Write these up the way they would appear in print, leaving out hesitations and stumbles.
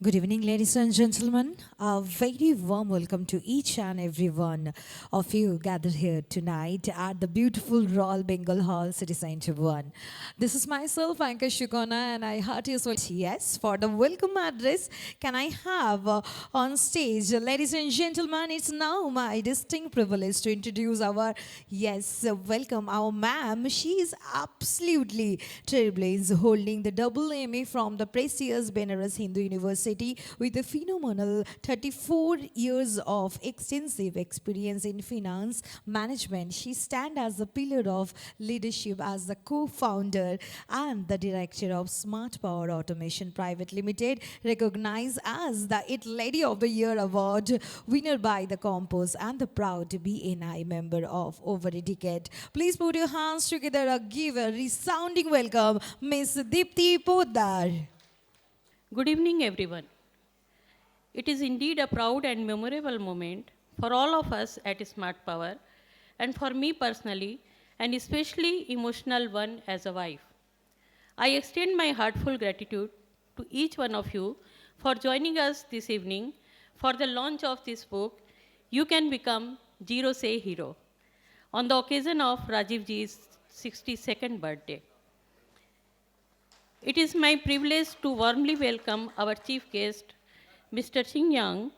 Good evening, ladies and gentlemen. A very warm welcome to each and every one of you gathered here tonight at the beautiful Royal Bengal Hall, City Center 1. This is myself, Anka Shukona, and I heartiest yes for the welcome address. Can I have on stage, ladies and gentlemen, it's now my distinct privilege to introduce welcome our ma'am. She is absolutely trailblazer, holding the double MA from the prestigious Benares Hindu University with a phenomenal 34 years of extensive experience in finance management. She stands as a pillar of leadership as the co-founder and the director of Smart Power Automation Private Limited, recognized as the It Lady of the Year award winner by the Compos and the proud BNI member of over a decade. Please put your hands together and give a resounding welcome, Miss Deepti Poddar. Good evening, everyone. It is indeed a proud and memorable moment for all of us at Smart Power, and for me personally, an especially emotional one as a wife. I extend my heartfelt gratitude to each one of you for joining us this evening for the launch of this book, You Can Become Zero Say Hero, on the occasion of Rajiv Ji's 62nd birthday. It is my privilege to warmly welcome our chief guest, Mr. Xing Yang,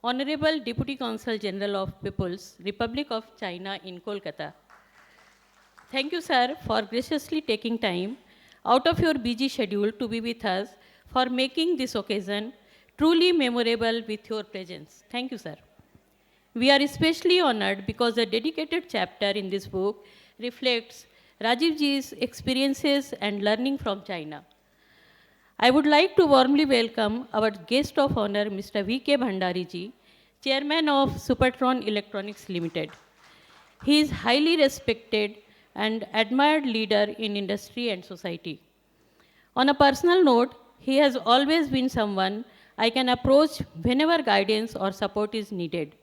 Honorable Deputy Consul General of People's Republic of China in Kolkata. Thank you, sir, for graciously taking time out of your busy schedule to be with us for making this occasion truly memorable with your presence. Thank you, sir. We are especially honored because the dedicated chapter in this book reflects Rajiv Ji's experiences and learning from China. I would like to warmly welcome our guest of honor, Mr. V.K. Bhandari ji, Chairman of Supertron Electronics Limited. He is highly respected and admired leader in industry and society. On a personal note, he has always been someone I can approach whenever guidance or support is needed.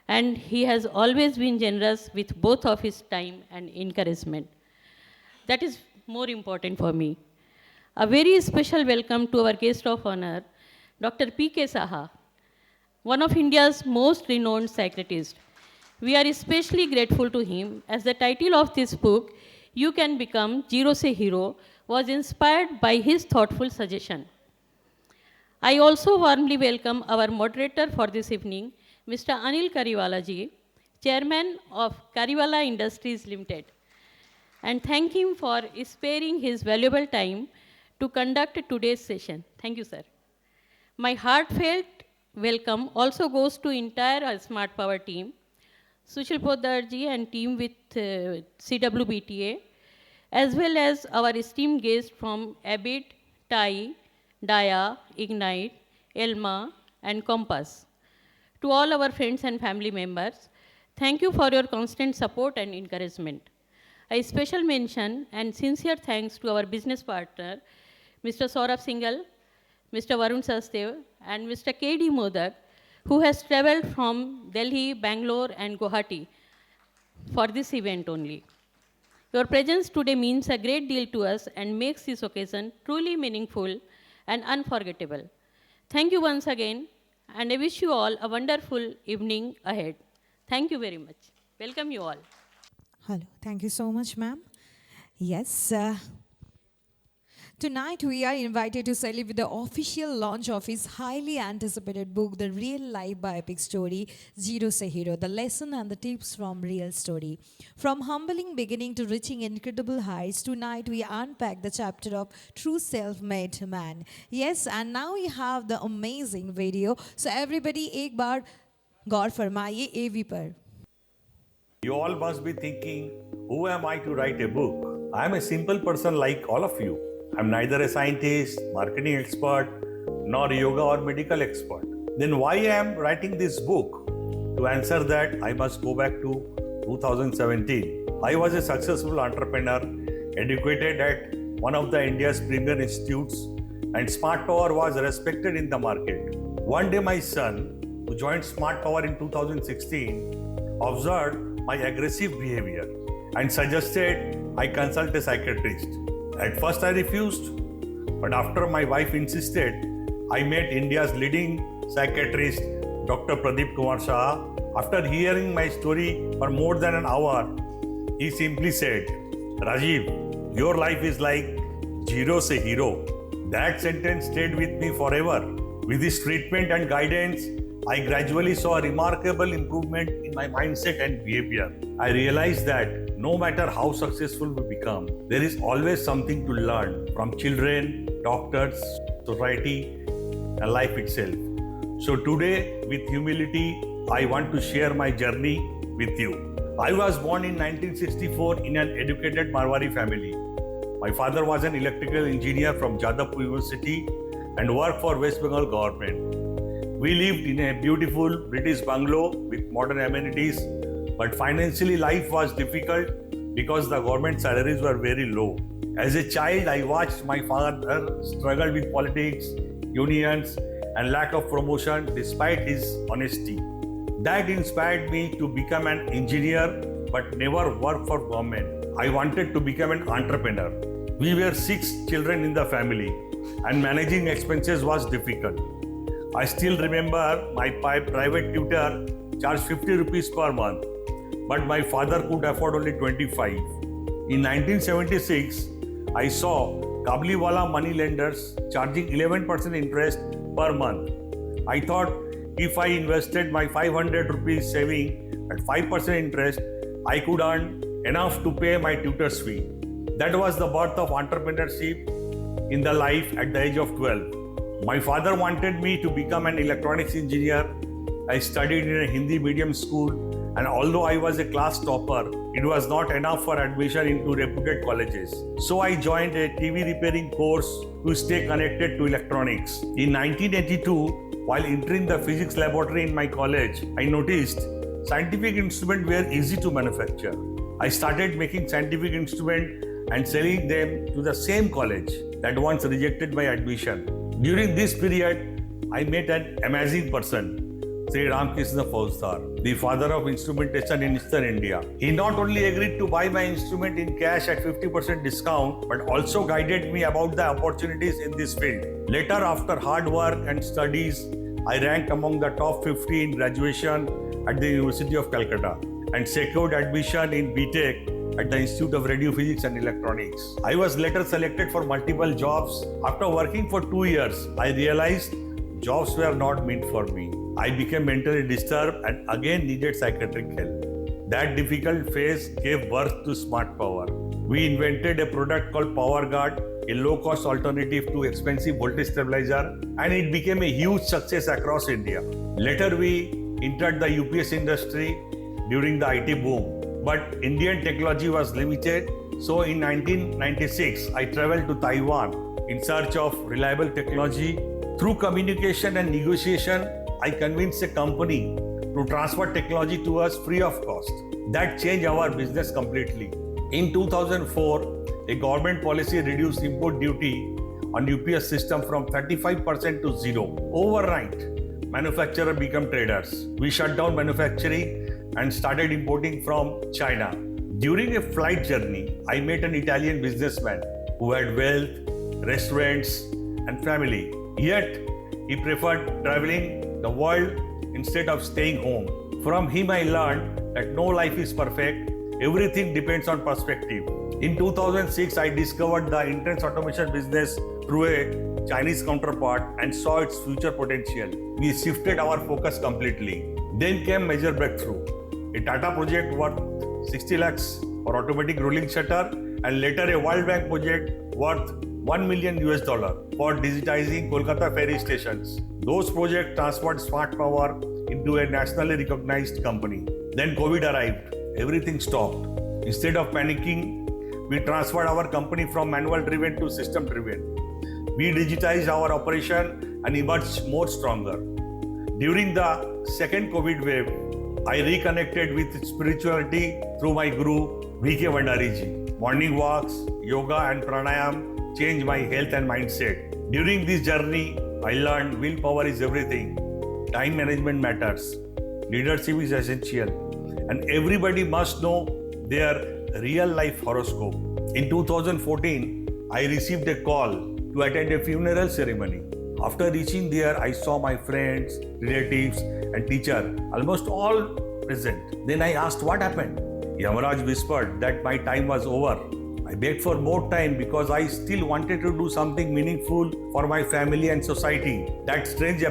And he has always been generous with both of his time and encouragement. That is more important for me. A very special welcome to our guest of honor, Dr. P.K. Saha, one of India's most renowned psychiatrists. We are especially grateful to him as the title of this book, You Can Become Zero Say Hero, was inspired by his thoughtful suggestion. I also warmly welcome our moderator for this evening, Mr. Anil Kariwala ji, Chairman of Kariwala Industries Limited, and thank him for sparing his valuable time to conduct today's session. Thank you, sir. My heartfelt welcome also goes to entire Smart Power team, Sushil Poddarji and team with CWBTA, as well as our esteemed guests from Abbott, TAI, DIA, Ignite, ELMA, and Compass. To all our friends and family members, thank you for your constant support and encouragement. A special mention and sincere thanks to our business partner, Mr. Saurabh Singhal, Mr. Varun Sasdev, and Mr. K.D. Modak, who has traveled from Delhi, Bangalore, and Guwahati for this event only. Your presence today means a great deal to us and makes this occasion truly meaningful and unforgettable. Thank you once again, and I wish you all a wonderful evening ahead. Thank you very much. Welcome you all. Hello, thank you so much, ma'am. Yes, tonight we are invited to celebrate the official launch of his highly anticipated book, The Real Life Biopic Story, Zero Say Hero, the lesson and the tips from real story. From humbling beginning to reaching incredible heights, tonight we unpack the chapter of true self-made man. Yes, and now we have the amazing video. So everybody, एक बार गौर फरमाइए AV पर. You all must be thinking, who am I to write a book? I am a simple person like all of you. I am neither a scientist, marketing expert, nor yoga or medical expert. Then why I am writing this book? To answer that, I must go back to 2017. I was a successful entrepreneur, educated at one of the India's premier institutes, and Smart Power was respected in the market. One day my son, who joined Smart Power in 2016, observed my aggressive behavior and suggested I consult a psychiatrist. At first I refused, but after my wife insisted, I met India's leading psychiatrist, Dr. Pradeep Kumar Shah. After hearing my story for more than an hour, he simply said, Rajiv, your life is like zero se hero. That sentence stayed with me forever. With his treatment and guidance, I gradually saw a remarkable improvement in my mindset and behavior. I realized that no matter how successful we become, there is always something to learn from children, doctors, society, and life itself. So today, with humility, I want to share my journey with you. I was born in 1964 in an educated Marwari family. My father was an electrical engineer from Jadavpur University and worked for West Bengal government. We lived in a beautiful British bungalow with modern amenities, but financially life was difficult because the government salaries were very low. As a child, I watched my father struggle with politics, unions, and lack of promotion despite his honesty. That inspired me to become an engineer but never work for government. I wanted to become an entrepreneur. We were 6 children in the family and managing expenses was difficult. I still remember my private tutor charged 50 rupees per month, but my father could afford only 25. In 1976, I saw Kabliwala money lenders charging 11% interest per month. I thought if I invested my 500 rupees saving at 5% interest, I could earn enough to pay my tutor's fee. That was the birth of entrepreneurship in the life at the age of 12. My father wanted me to become an electronics engineer. I studied in a Hindi medium school, and although I was a class topper, it was not enough for admission into reputed colleges. So I joined a TV repairing course to stay connected to electronics. In 1982, while entering the physics laboratory in my college, I noticed scientific instruments were easy to manufacture. I started making scientific instruments and selling them to the same college that once rejected my admission. During this period, I met an amazing person, Sri Ramkrishna Fauzdar, the father of instrumentation in Eastern India. He not only agreed to buy my instrument in cash at 50% discount, but also guided me about the opportunities in this field. Later, after hard work and studies, I ranked among the top 50 in graduation at the University of Calcutta and secured admission in BTech at the Institute of Radio Physics and Electronics. I was later selected for multiple jobs. After working for 2 years, I realized jobs were not meant for me. I became mentally disturbed and again needed psychiatric help. That difficult phase gave birth to Smart Power. We invented a product called PowerGuard, a low-cost alternative to expensive voltage stabilizer, and it became a huge success across India. Later, we entered the UPS industry during the IT boom. But Indian technology was limited, so in 1996, I traveled to Taiwan in search of reliable technology. Through communication and negotiation, I convinced a company to transfer technology to us free of cost. That changed our business completely. In 2004, a government policy reduced import duty on UPS system from 35% to 0. Overnight, manufacturers became traders. We shut down manufacturing and started importing from China. During a flight journey, I met an Italian businessman who had wealth, restaurants, and family. Yet, he preferred traveling the world instead of staying home. From him, I learned that no life is perfect. Everything depends on perspective. In 2006, I discovered the intense automation business through a Chinese counterpart and saw its future potential. We shifted our focus completely. Then came major breakthrough. A Tata project worth 60 lakhs for automatic rolling shutter, and later a World Bank project worth $1 million for digitizing Kolkata ferry stations. Those projects transferred Smart Power into a nationally recognized company. Then COVID arrived. Everything stopped. Instead of panicking, we transferred our company from manual driven to system driven. We digitized our operation and emerged more stronger. During the second COVID wave, I reconnected with spirituality through my guru V.K. Vandariji. Morning walks, yoga and pranayam changed my health and mindset. During this journey, I learned willpower is everything. Time management matters. Leadership is essential. And everybody must know their real life horoscope. In 2014, I received a call to attend a funeral ceremony. After reaching there, I saw my friends, relatives, and teacher almost all present. Then I asked what happened. Yamaraj whispered that my time was over. I begged for more time because I still wanted to do something meaningful for my family and society. That strange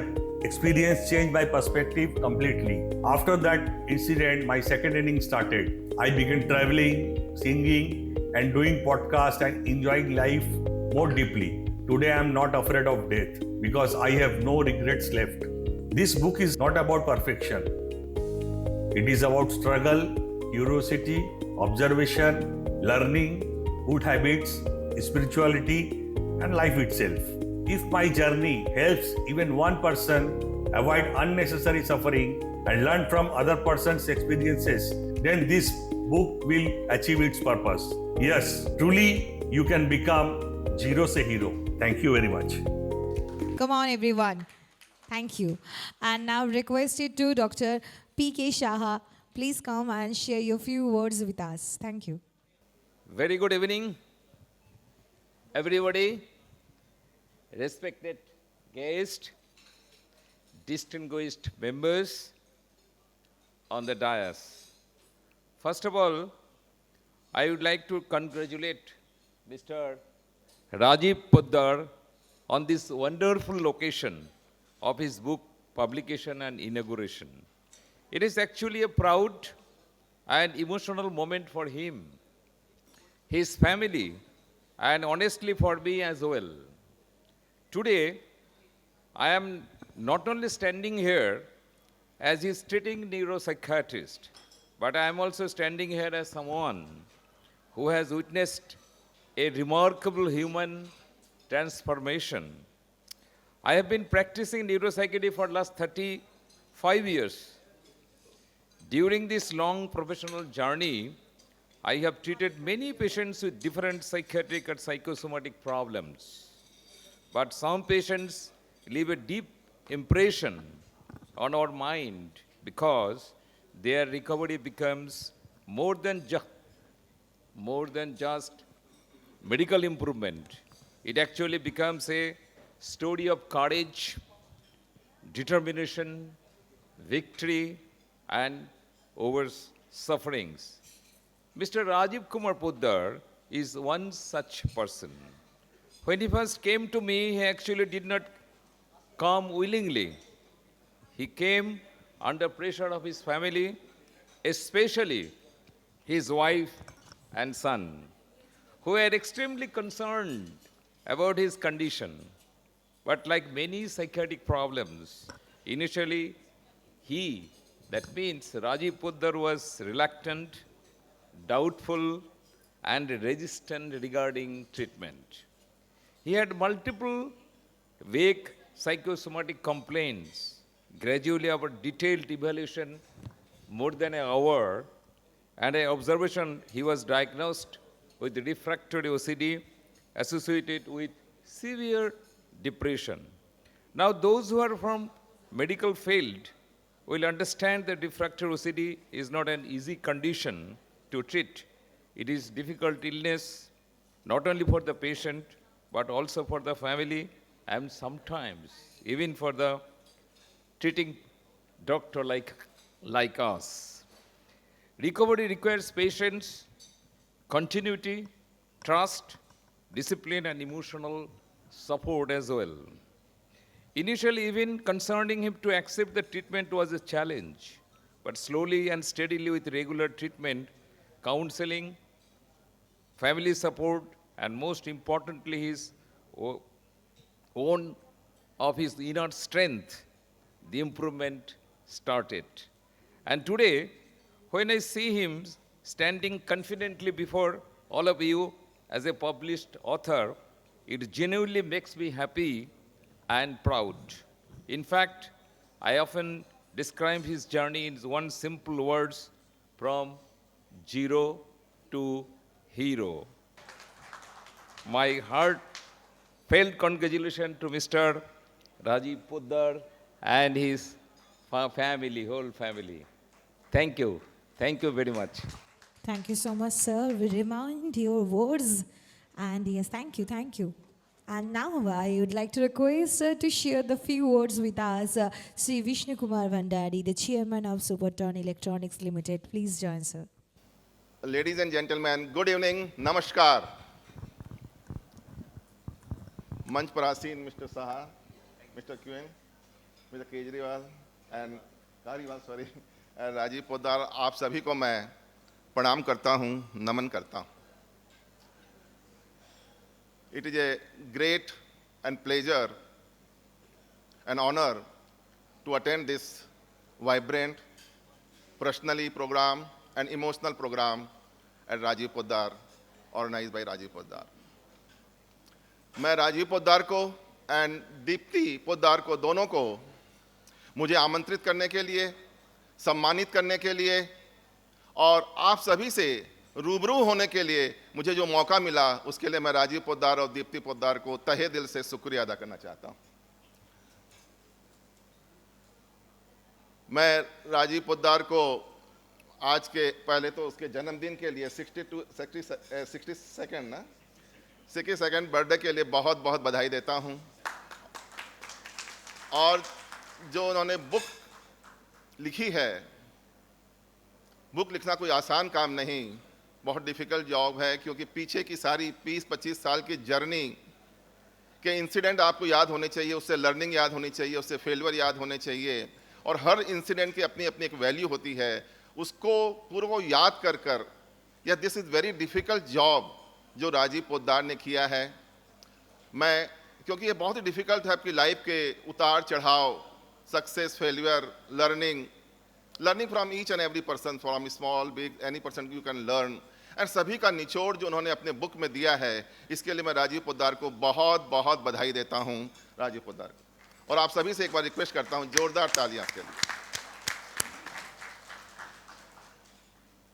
experience changed my perspective completely. After that incident, my second inning started. I began traveling, singing, and doing podcasts and enjoying life more deeply. Today I am not afraid of death because I have no regrets left. This book is not about perfection. It is about struggle, curiosity, observation, learning, good habits, spirituality, and life itself. If my journey helps even one person avoid unnecessary suffering and learn from other person's experiences, then this book will achieve its purpose. Yes, truly you can become zero se hero. Thank you very much. Come on, everyone. Thank you. And now requested to Dr. P.K. Shaha. Please come and share your few words with us. Thank you. Very good evening, everybody, respected guests, distinguished members on the dais. First of all, I would like to congratulate Mr. Rajiv Poddar on this wonderful occasion of his book publication and inauguration. It is actually a proud and emotional moment for him, his family, and honestly for me as well. Today, I am not only standing here as his treating neuropsychiatrist, but I am also standing here as someone who has witnessed a remarkable human transformation. I have been practicing neuropsychiatry for the last 35 years. During this long professional journey, I have treated many patients with different psychiatric and psychosomatic problems. But some patients leave a deep impression on our mind because their recovery becomes more than just medical improvement. It actually becomes a story of courage, determination, victory, and over sufferings. Mr. Rajiv Kumar Poddar is one such person. When he first came to me, he actually did not come willingly. He came under pressure of his family, especially his wife and son, who were extremely concerned about his condition. But like many psychiatric problems, initially that means Rajiv Poddar was reluctant, doubtful, and resistant regarding treatment. He had multiple vague psychosomatic complaints. Gradually, our detailed evaluation, more than an hour, and an observation, he was diagnosed with refractory OCD associated with severe depression. Now, those who are from medical field will understand that refractory OCD is not an easy condition to treat. It is difficult illness, not only for the patient, but also for the family, and sometimes even for the treating doctor like us. Recovery requires patience, continuity, trust, discipline, and emotional support as well. Initially, even concerning him to accept the treatment was a challenge, but slowly and steadily with regular treatment, counseling, family support, and most importantly, his own of his inner strength, the improvement started. And today, when I see him standing confidently before all of you as a published author, it genuinely makes me happy and proud. In fact, I often describe his journey in one simple words: from zero to hero. My heartfelt congratulations to Mr. Rajiv Poddar and his family, whole family. Thank you. Thank you very much. Thank you so much, sir. We remind your words. And yes, thank you. Thank you. And now I would like to request to share the few words with us, Sri Vishnu Kumar Vandari, the chairman of Superton Electronics Limited. Please join, sir. Ladies and gentlemen, good evening, namaskar. मंच पर आसीन mister Saha, mister क्यूएन, mister Kejriwal and Kariwal sorry Rajiv Poddar, आप सभी को मैं प्रणाम करता हूं, नमन करता हूं. It is a great and pleasure and honor to attend this vibrant, personally program and emotional program at Rajiv Poddar, organized by Rajiv Poddar. मैं राजीव पोद्दार को एंड दीप्ति पोद्दार को दोनों को मुझे आमंत्रित करने के लिए, सम्मानित करने के लिए और आप सभी से रूबरू होने के लिए मुझे जो मौका मिला उसके लिए मैं राजीव पोद्दार और दीप्ति पोद्दार को तहे दिल से शुक्रिया अदा करना चाहता हूं. मैं राजीव पोद्दार को आज के पहले तो उसके जन्मदिन के लिए 62nd बर्थडे के लिए बहुत बहुत बधाई देता हूं. और जो उन्होंने बुक लिखी है, बुक लिखना कोई आसान काम नहीं, बहुत डिफ़िकल्ट जॉब है, क्योंकि पीछे की सारी 20-25 साल की जर्नी के इंसिडेंट आपको याद होने चाहिए, उससे लर्निंग याद होनी चाहिए, उससे फेलियर याद होने चाहिए, और हर इंसिडेंट की अपनी अपनी एक वैल्यू होती है. उसको पूरा याद कर कर या this is very difficult job जो राजीव पोद्दार ने किया है. मैं क्योंकि ये बहुत ही डिफ़िकल्ट है, आपकी लाइफ के उतार चढ़ाव, success, failure, learning from each and every person, from small big any person you can learn, and सभी का निचोड़ जो उन्होंने अपने बुक में दिया है, इसके लिए मैं राजीव पोद्दार को बहुत बहुत बधाई देता हूँ. राजीव पोद्दार को, और आप सभी से एक बार रिक्वेस्ट करता हूँ, जोरदार तालियां के लिए.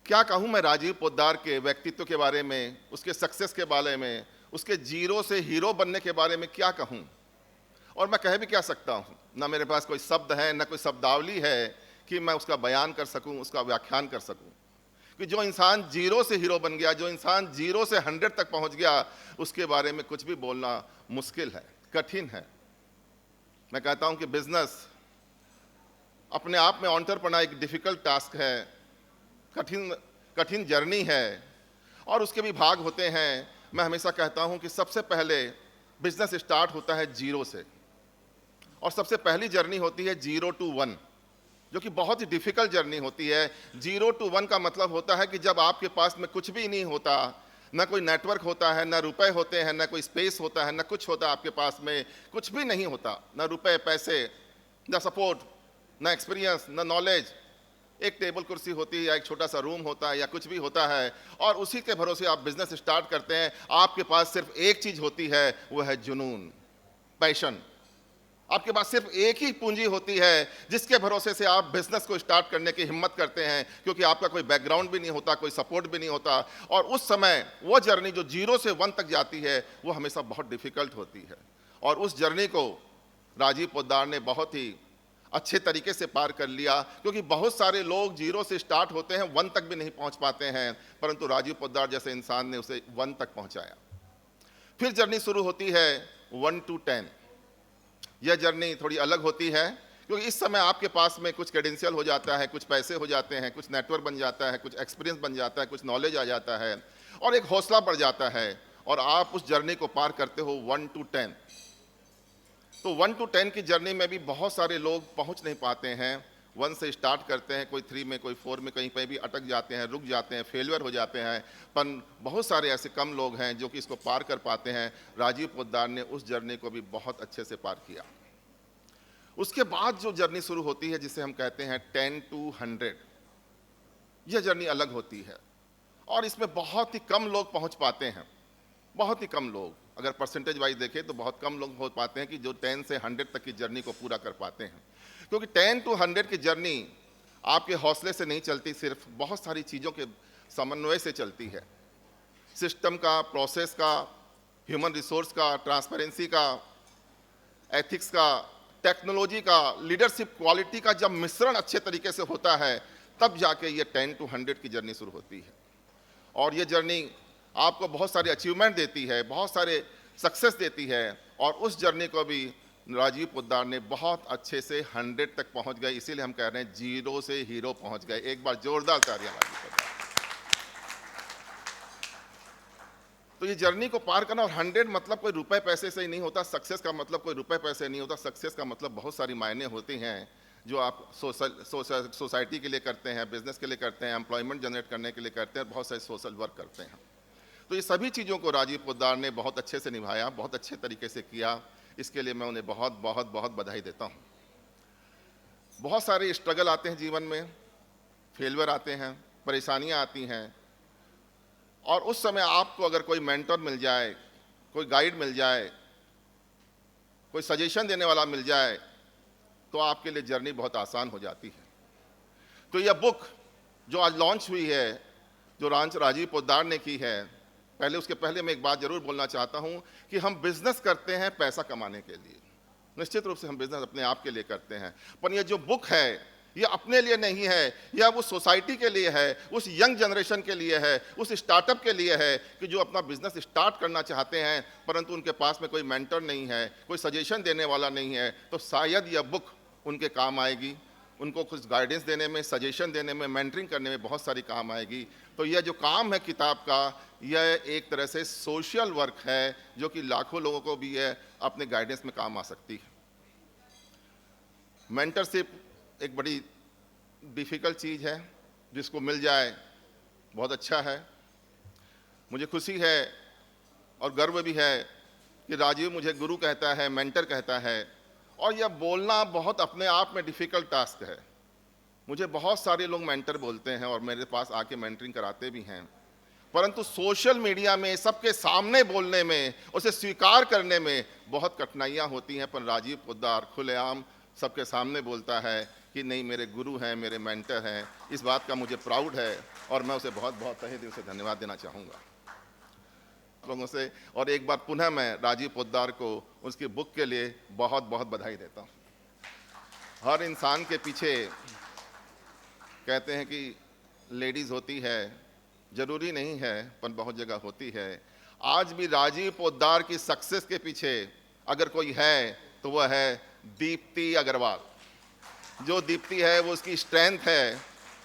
क्या कहूँ मैं राजीव पोद्दार के व्यक्तित्व के बारे में, उसके सक्सेस के बारे में, उसके जीरो से हीरो बनने के बारे में क्या कहूँ, और मैं कह भी क्या सकता हूँ. ना मेरे पास कोई शब्द है, ना कोई शब्दावली है कि मैं उसका बयान कर सकूँ, उसका व्याख्यान कर सकूँ. कि जो इंसान जीरो से हीरो बन गया, जो इंसान जीरो से 100 तक पहुँच गया, उसके बारे में कुछ भी बोलना मुश्किल है, कठिन है. मैं कहता हूँ कि बिजनेस अपने आप में, एंटरप्रेन्योर एक डिफ़िकल्ट टास्क है, कठिन जर्नी है, और उसके भी भाग होते हैं. मैं हमेशा कहता हूं कि सबसे पहले बिजनेस स्टार्ट होता है जीरो से, और सबसे पहली जर्नी होती है 0 to 1, जो कि बहुत ही डिफ़िकल्ट जर्नी होती है. 0 to 1 का मतलब होता है कि जब आपके पास में कुछ भी नहीं होता, ना कोई नेटवर्क होता है, ना रुपए होते हैं, ना कोई स्पेस होता है, ना कुछ होता, आपके पास में कुछ भी नहीं होता, ना रुपए पैसे, ना सपोर्ट, ना एक्सपीरियंस, ना नॉलेज. एक टेबल कुर्सी होती है, या एक छोटा सा रूम होता है, या कुछ भी होता है, और उसी के भरोसे आप बिजनेस स्टार्ट करते हैं. आपके पास सिर्फ एक चीज़ होती है, वो है जुनून, पैशन. आपके पास सिर्फ एक ही पूंजी होती है जिसके भरोसे से आप बिजनेस को स्टार्ट करने की हिम्मत करते हैं, क्योंकि आपका कोई बैकग्राउंड भी नहीं होता, कोई सपोर्ट भी नहीं होता. और उस समय वो जर्नी जो 0 से 1 तक जाती है, वो हमेशा बहुत डिफ़िकल्ट होती है. और उस जर्नी को राजीव पोद्दार ने बहुत ही अच्छे तरीके से पार कर लिया, क्योंकि बहुत सारे लोग 0 से स्टार्ट होते हैं, 1 तक भी नहीं पहुंच पाते हैं, परंतु राजीव पोद्दार जैसे इंसान ने उसे 1 तक पहुंचाया. फिर जर्नी शुरू होती है 1 to 10. यह जर्नी थोड़ी अलग होती है, क्योंकि इस समय आपके पास में कुछ क्रेडेंशियल हो जाता है, कुछ पैसे हो जाते हैं, कुछ नेटवर्क बन जाता है, कुछ एक्सपीरियंस बन जाता है, कुछ नॉलेज आ जाता है, और एक हौसला बढ़ जाता है, और आप उस जर्नी को पार करते हो 1 to 10. तो 1 to 10 की जर्नी में भी बहुत सारे लोग पहुंच नहीं पाते हैं. 1 से स्टार्ट करते हैं, कोई 3 में, कोई 4 में, कहीं पे भी अटक जाते हैं, रुक जाते हैं, फेलियर हो जाते हैं. पर बहुत सारे ऐसे कम लोग हैं जो कि इसको पार कर पाते हैं. राजीव पोद्दार ने उस जर्नी को भी बहुत अच्छे से पार किया. उसके बाद जो जर्नी शुरू होती है, जिसे हम कहते हैं 10 to 100, यह जर्नी अलग होती है, और इसमें बहुत ही कम लोग पहुंच पाते हैं. बहुत ही कम लोग, अगर परसेंटेज वाइज देखें तो बहुत कम लोग हो पाते हैं कि जो 10 से 100 तक की जर्नी को पूरा कर पाते हैं. क्योंकि 10 to 100 की जर्नी आपके हौसले से नहीं चलती, सिर्फ बहुत सारी चीज़ों के समन्वय से चलती है. सिस्टम का, प्रोसेस का, ह्यूमन रिसोर्स का, ट्रांसपेरेंसी का, एथिक्स का, टेक्नोलॉजी का, लीडरशिप क्वालिटी का जब मिश्रण अच्छे तरीके से होता है, तब जाके ये 10 to 100 की जर्नी शुरू होती है. और ये जर्नी आपको बहुत सारे अचीवमेंट देती है, बहुत सारे सक्सेस देती है। और उस जर्नी को भी राजीव पोद्दार ने बहुत अच्छे से 100 तक पहुंच गए, इसीलिए हम कह रहे हैं 0 से हीरो पहुंच गए। एक बार जोरदार तालियां राजीव पोद्दार। तो ये जर्नी को पार करना, और 100 मतलब कोई रुपए पैसे से ही नहीं होता, सक्सेस का मतलब कोई रुपए पैसे नहीं होता, सक्सेस का मतलब बहुत सारी मायने होती हैं जो आप सोसाइटी के लिए करते हैं, बिजनेस के लिए करते हैं, एम्प्लॉयमेंट जनरेट करने के लिए करते हैं, बहुत सारे सोशल वर्क करते हैं। तो ये सभी चीज़ों को राजीव पोद्दार ने बहुत अच्छे से निभाया, बहुत अच्छे तरीके से किया। इसके लिए मैं उन्हें बहुत बहुत बहुत बधाई देता हूँ। बहुत सारे स्ट्रगल आते हैं जीवन में, फेलियर आते हैं, परेशानियाँ आती हैं, और उस समय आपको अगर कोई मेंटर मिल जाए, कोई गाइड मिल जाए, कोई सजेशन देने वाला मिल जाए, तो आपके लिए जर्नी बहुत आसान हो जाती है। तो यह बुक जो आज लॉन्च हुई है, जो राजीव पोद्दार ने की है, उसके पहले मैं एक बात जरूर बोलना चाहता हूं कि हम बिजनेस करते हैं पैसा कमाने के लिए, निश्चित रूप से हम बिजनेस अपने आप के लिए करते हैं, पर यह जो बुक है ये अपने लिए नहीं है, यह उस सोसाइटी के लिए है, उस यंग जनरेशन के लिए है, उस स्टार्टअप के लिए है कि जो अपना बिजनेस स्टार्ट करना चाहते हैं परंतु उनके पास में कोई मेंटर नहीं है, कोई सजेशन देने वाला नहीं है। तो शायद यह बुक उनके काम आएगी, उनको कुछ गाइडेंस देने में, सजेशन देने में, मेंटरिंग करने में बहुत सारी काम आएगी। तो यह जो काम है किताब का, यह एक तरह से सोशल वर्क है जो कि लाखों लोगों को भी यह अपने गाइडेंस में काम आ सकती है। मेंटरशिप एक बड़ी डिफ़िकल्ट चीज़ है, जिसको मिल जाए बहुत अच्छा है। मुझे खुशी है और गर्व भी है कि राजीव मुझे गुरु कहता है, मेंटर कहता है, और यह बोलना बहुत अपने आप में डिफ़िकल्ट टास्क है। मुझे बहुत सारे लोग मेंटर बोलते हैं और मेरे पास आके मेंटरिंग कराते भी हैं, परंतु सोशल मीडिया में सबके सामने बोलने में, उसे स्वीकार करने में बहुत कठिनाइयाँ होती हैं। पर राजीव पोद्दार खुलेआम सबके सामने बोलता है कि नहीं, मेरे गुरु हैं, मेरे मेंटर हैं। इस बात का मुझे प्राउड है और मैं उसे बहुत बहुत तहे दिल से धन्यवाद देना चाहूँगा लोगों से। और एक बार पुनः मैं राजीव पोद्दार को उसकी बुक के लिए बहुत बहुत बधाई देता हूँ। हर इंसान के पीछे कहते हैं कि लेडीज़ होती है, ज़रूरी नहीं है पर बहुत जगह होती है। आज भी राजीव पोद्दार की सक्सेस के पीछे अगर कोई है तो वह है दीप्ति अग्रवाल। जो दीप्ति है वो उसकी स्ट्रेंथ है,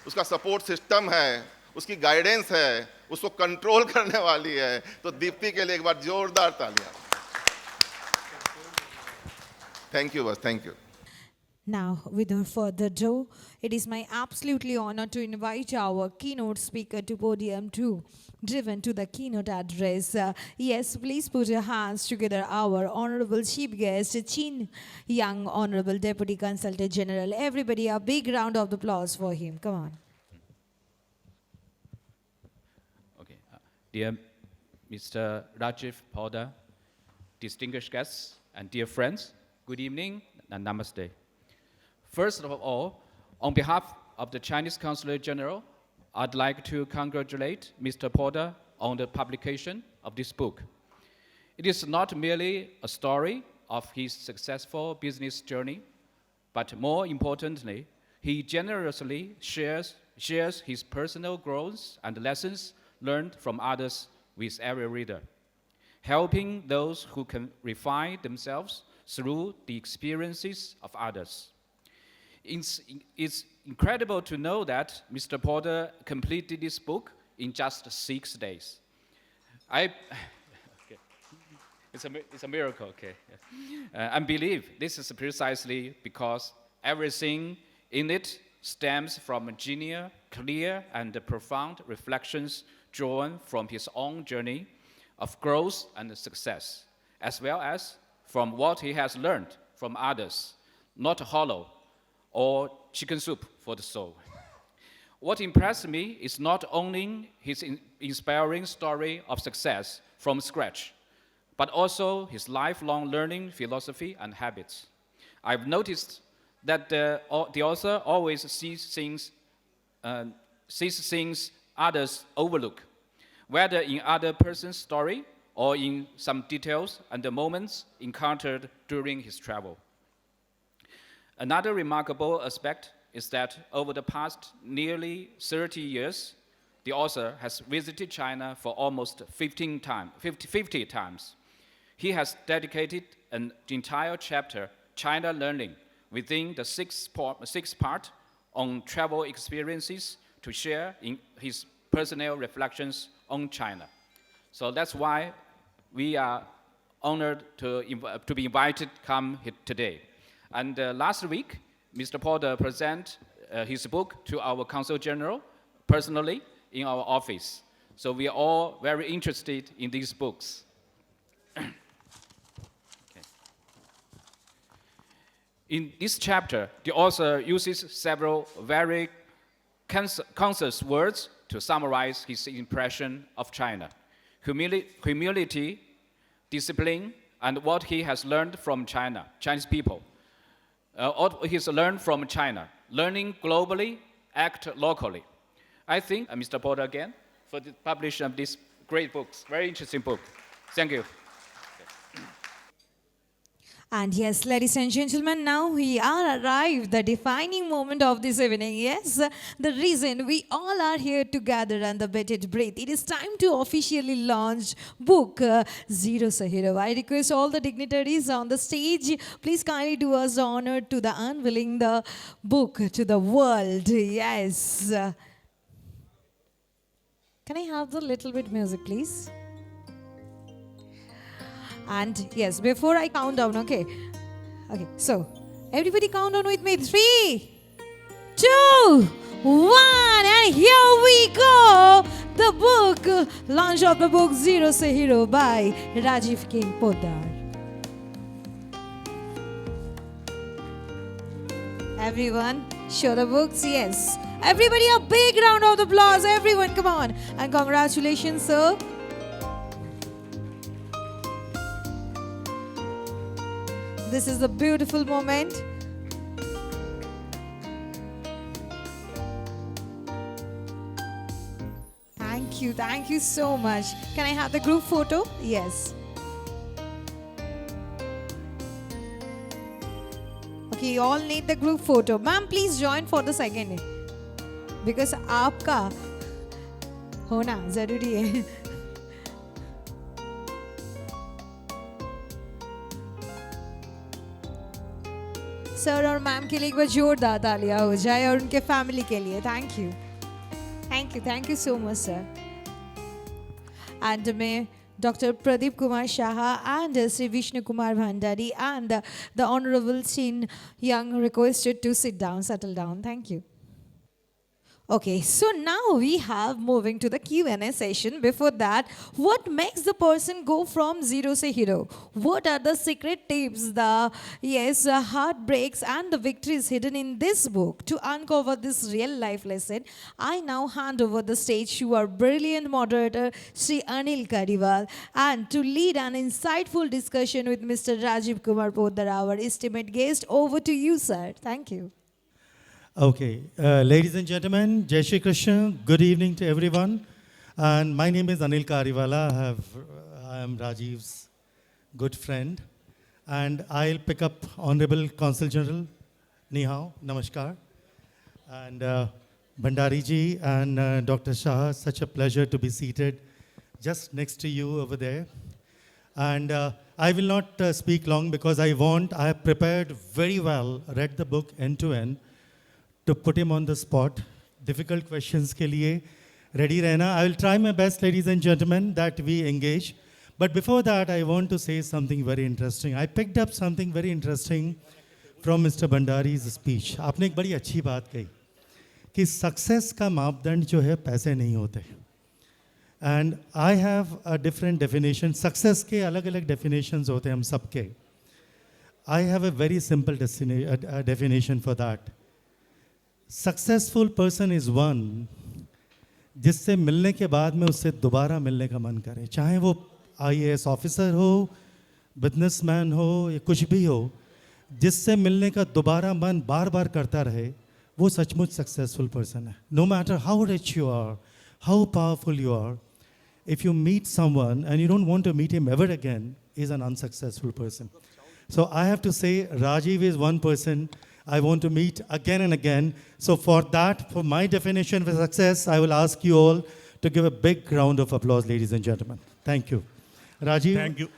उसका सपोर्ट सिस्टम है, उसकी गाइडेंस है, उसको कंट्रोल करने वाली है। तो दीप्ति के लिए एक बार जोरदार तालियां। थैंक यू, बस thank you. Now, without further ado, it is my absolutely honor to invite our keynote speaker to podium to driven to the keynote address. Yes, please put your hands together. Our honorable chief guest, Chin Young, Honorable Deputy Consultant General. Everybody, a big round of applause for him. Come on. Okay, dear Mr. Rajiv Poddar, distinguished guests, and dear friends, good evening and namaste. First of all, on behalf of the Chinese Consulate General, I'd like to congratulate Mr. Poddar on the publication of this book. It is not merely a story of his successful business journey, but more importantly, he generously shares his personal growth and lessons learned from others with every reader, helping those who can refine themselves through the experiences of others. It's incredible to know that Mr. Poddar completed this book in just 6 days. Okay. It's a miracle, okay. I believe this is precisely because everything in it stems from genuine, clear, and profound reflections drawn from his own journey of growth and success, as well as from what he has learned from others, not hollow or chicken soup for the soul. What impressed me is not only his inspiring story of success from scratch, but also his lifelong learning philosophy and habits. I've noticed that the author always sees things others overlook, whether in other person's story or in some details and the moments encountered during his travel. Another remarkable aspect is that over the past nearly 30 years, the author has visited China for almost 50 times. He has dedicated an entire chapter, China Learning, within the sixth part on travel experiences to share in his personal reflections on China. So that's why we are honored to be invited to come here today. And last week, Mr. Porter presented his book to our Consul General personally in our office. So we are all very interested in these books. Okay. In this chapter, the author uses several very concise words to summarize his impression of China. Humility, discipline, and what he has learned from Chinese people. What he's learned from China, learning globally, act locally. I thank Mr. Porter again for the publication of this great books, very interesting book. Thank you. And yes, ladies and gentlemen, now we are arrived the defining moment of this evening. Yes, the reason we all are here together and the bated breath. It is time to officially launch book Zero Se Hero. I request all the dignitaries on the stage, please kindly do us the honor to the unveiling the book to the world. Yes. Can I have the little bit music, please? And yes, before I count down, okay, so everybody count down with me. 3, 2, 1, and here we go. The book, launch of the book Zero Se Hero by Rajiv King Poddar. Everyone, show the books, yes. Everybody, a big round of applause. Everyone, come on. And congratulations, sir. This is the beautiful moment. Thank you so much. Can I have the group photo? Yes. Okay, you all need the group photo. Ma'am, please join for the second. Because आपका होना जरूरी है. Sir और ma'am के लिए एक बार जोरदार तालियां हो जाए और उनके फैमिली के लिए. Thank you so much, sir. And may Dr. Pradeep Kumar Shaha and Sri Vishnu Kumar Bhandari and the Honorable Chin Young requested to settle down. Thank you. Okay, so now we have moving to the Q&A session. Before that, what makes the person go from zero to hero? What are the secret tips, the heartbreaks and the victories hidden in this book? To uncover this real life lesson, I now hand over the stage to our brilliant moderator, Sri Anil Kariwal, and to lead an insightful discussion with Mr. Rajiv Kumar Poddar, our estimate guest. Over to you, sir. Thank you. Okay, ladies and gentlemen, Jai Shri Krishna, good evening to everyone. And my name is Anil Kariwala. I am Rajiv's good friend. And I'll pick up Honorable Consul General. Ni hao, namaskar. And Bhandari ji and Dr. Shah, such a pleasure to be seated just next to you over there. And I will not speak long because I have prepared very well, read the book end to end, to put him on the spot. Difficult questions ke liye ready rehna. I will try my best, ladies and gentlemen, that we engage. But before that, I want to say something very interesting. I picked up something very interesting from Mr. Bhandari's speech. आपने एक बड़ी अच्छी बात कही कि success का मापदंड जो है पैसे नहीं होते. And I have a different definition. Success के अलग-अलग definitions होते हैं हम सबके. I have a very simple definition for that. Successful person is one जिससे मिलने के बाद में उससे दोबारा मिलने का मन करे, चाहे वो IAS ऑफिसर हो, बिजनेसमैन हो या कुछ भी हो, जिससे मिलने का दोबारा मन बार बार करता रहे, वो सचमुच सक्सेसफुल पर्सन है. No matter how rich you are, how powerful you are, if you meet someone and you don't want to meet him ever again, is an unsuccessful person. So I have to say Rajiv is one person I want to meet again and again. So for that, for my definition of success, I will ask you all to give a big round of applause, ladies and gentlemen. Thank you. Rajiv? Thank you.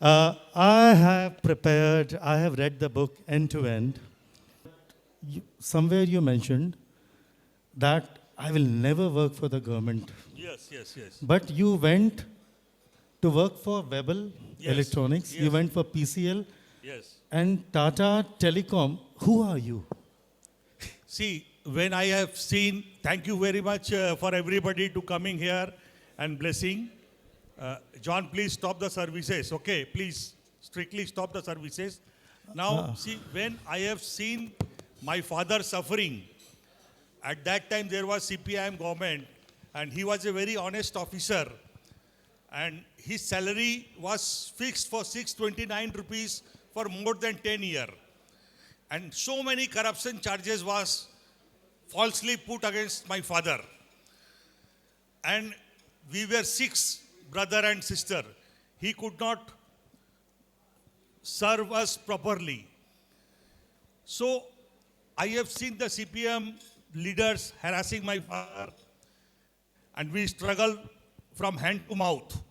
I have prepared, I have read the book end to end. Somewhere you mentioned that I will never work for the government. Yes, yes, yes. But you went to work for Webel Yes, Electronics, you yes. went for PCL Yes. and Tata Telecom. Who are you? See, when I have seen, thank you very much for everybody to coming here and blessing. John, please stop the services, okay? Please strictly stop the services. Now, see, when I have seen my father suffering, at that time there was CPIM government and he was a very honest officer and his salary was fixed for 629 rupees for more than 10 years. And so many corruption charges was falsely put against my father. And we were 6 brother and sister. He could not serve us properly. So I have seen the CPM leaders harassing my father and we struggle from hand to mouth.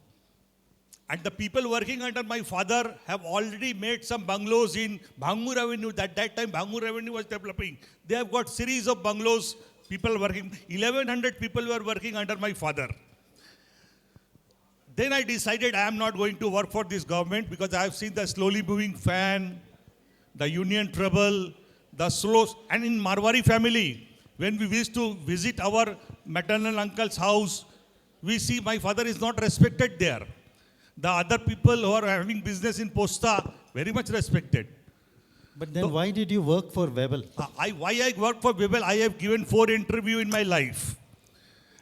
And the people working under my father have already made some bungalows in Bhangur Avenue. At that time, Bhangur Avenue was developing. They have got series of bungalows, people working. 1,100 people were working under my father. Then I decided I am not going to work for this government because I have seen the slowly moving fan, the union trouble, the slow. And in Marwari family, when we used to visit our maternal uncle's house, we see my father is not respected there. The other people who are having business in Posta, very much respected. But then why did you work for Webel? Why I work for Webel, I have given 4 interviews in my life.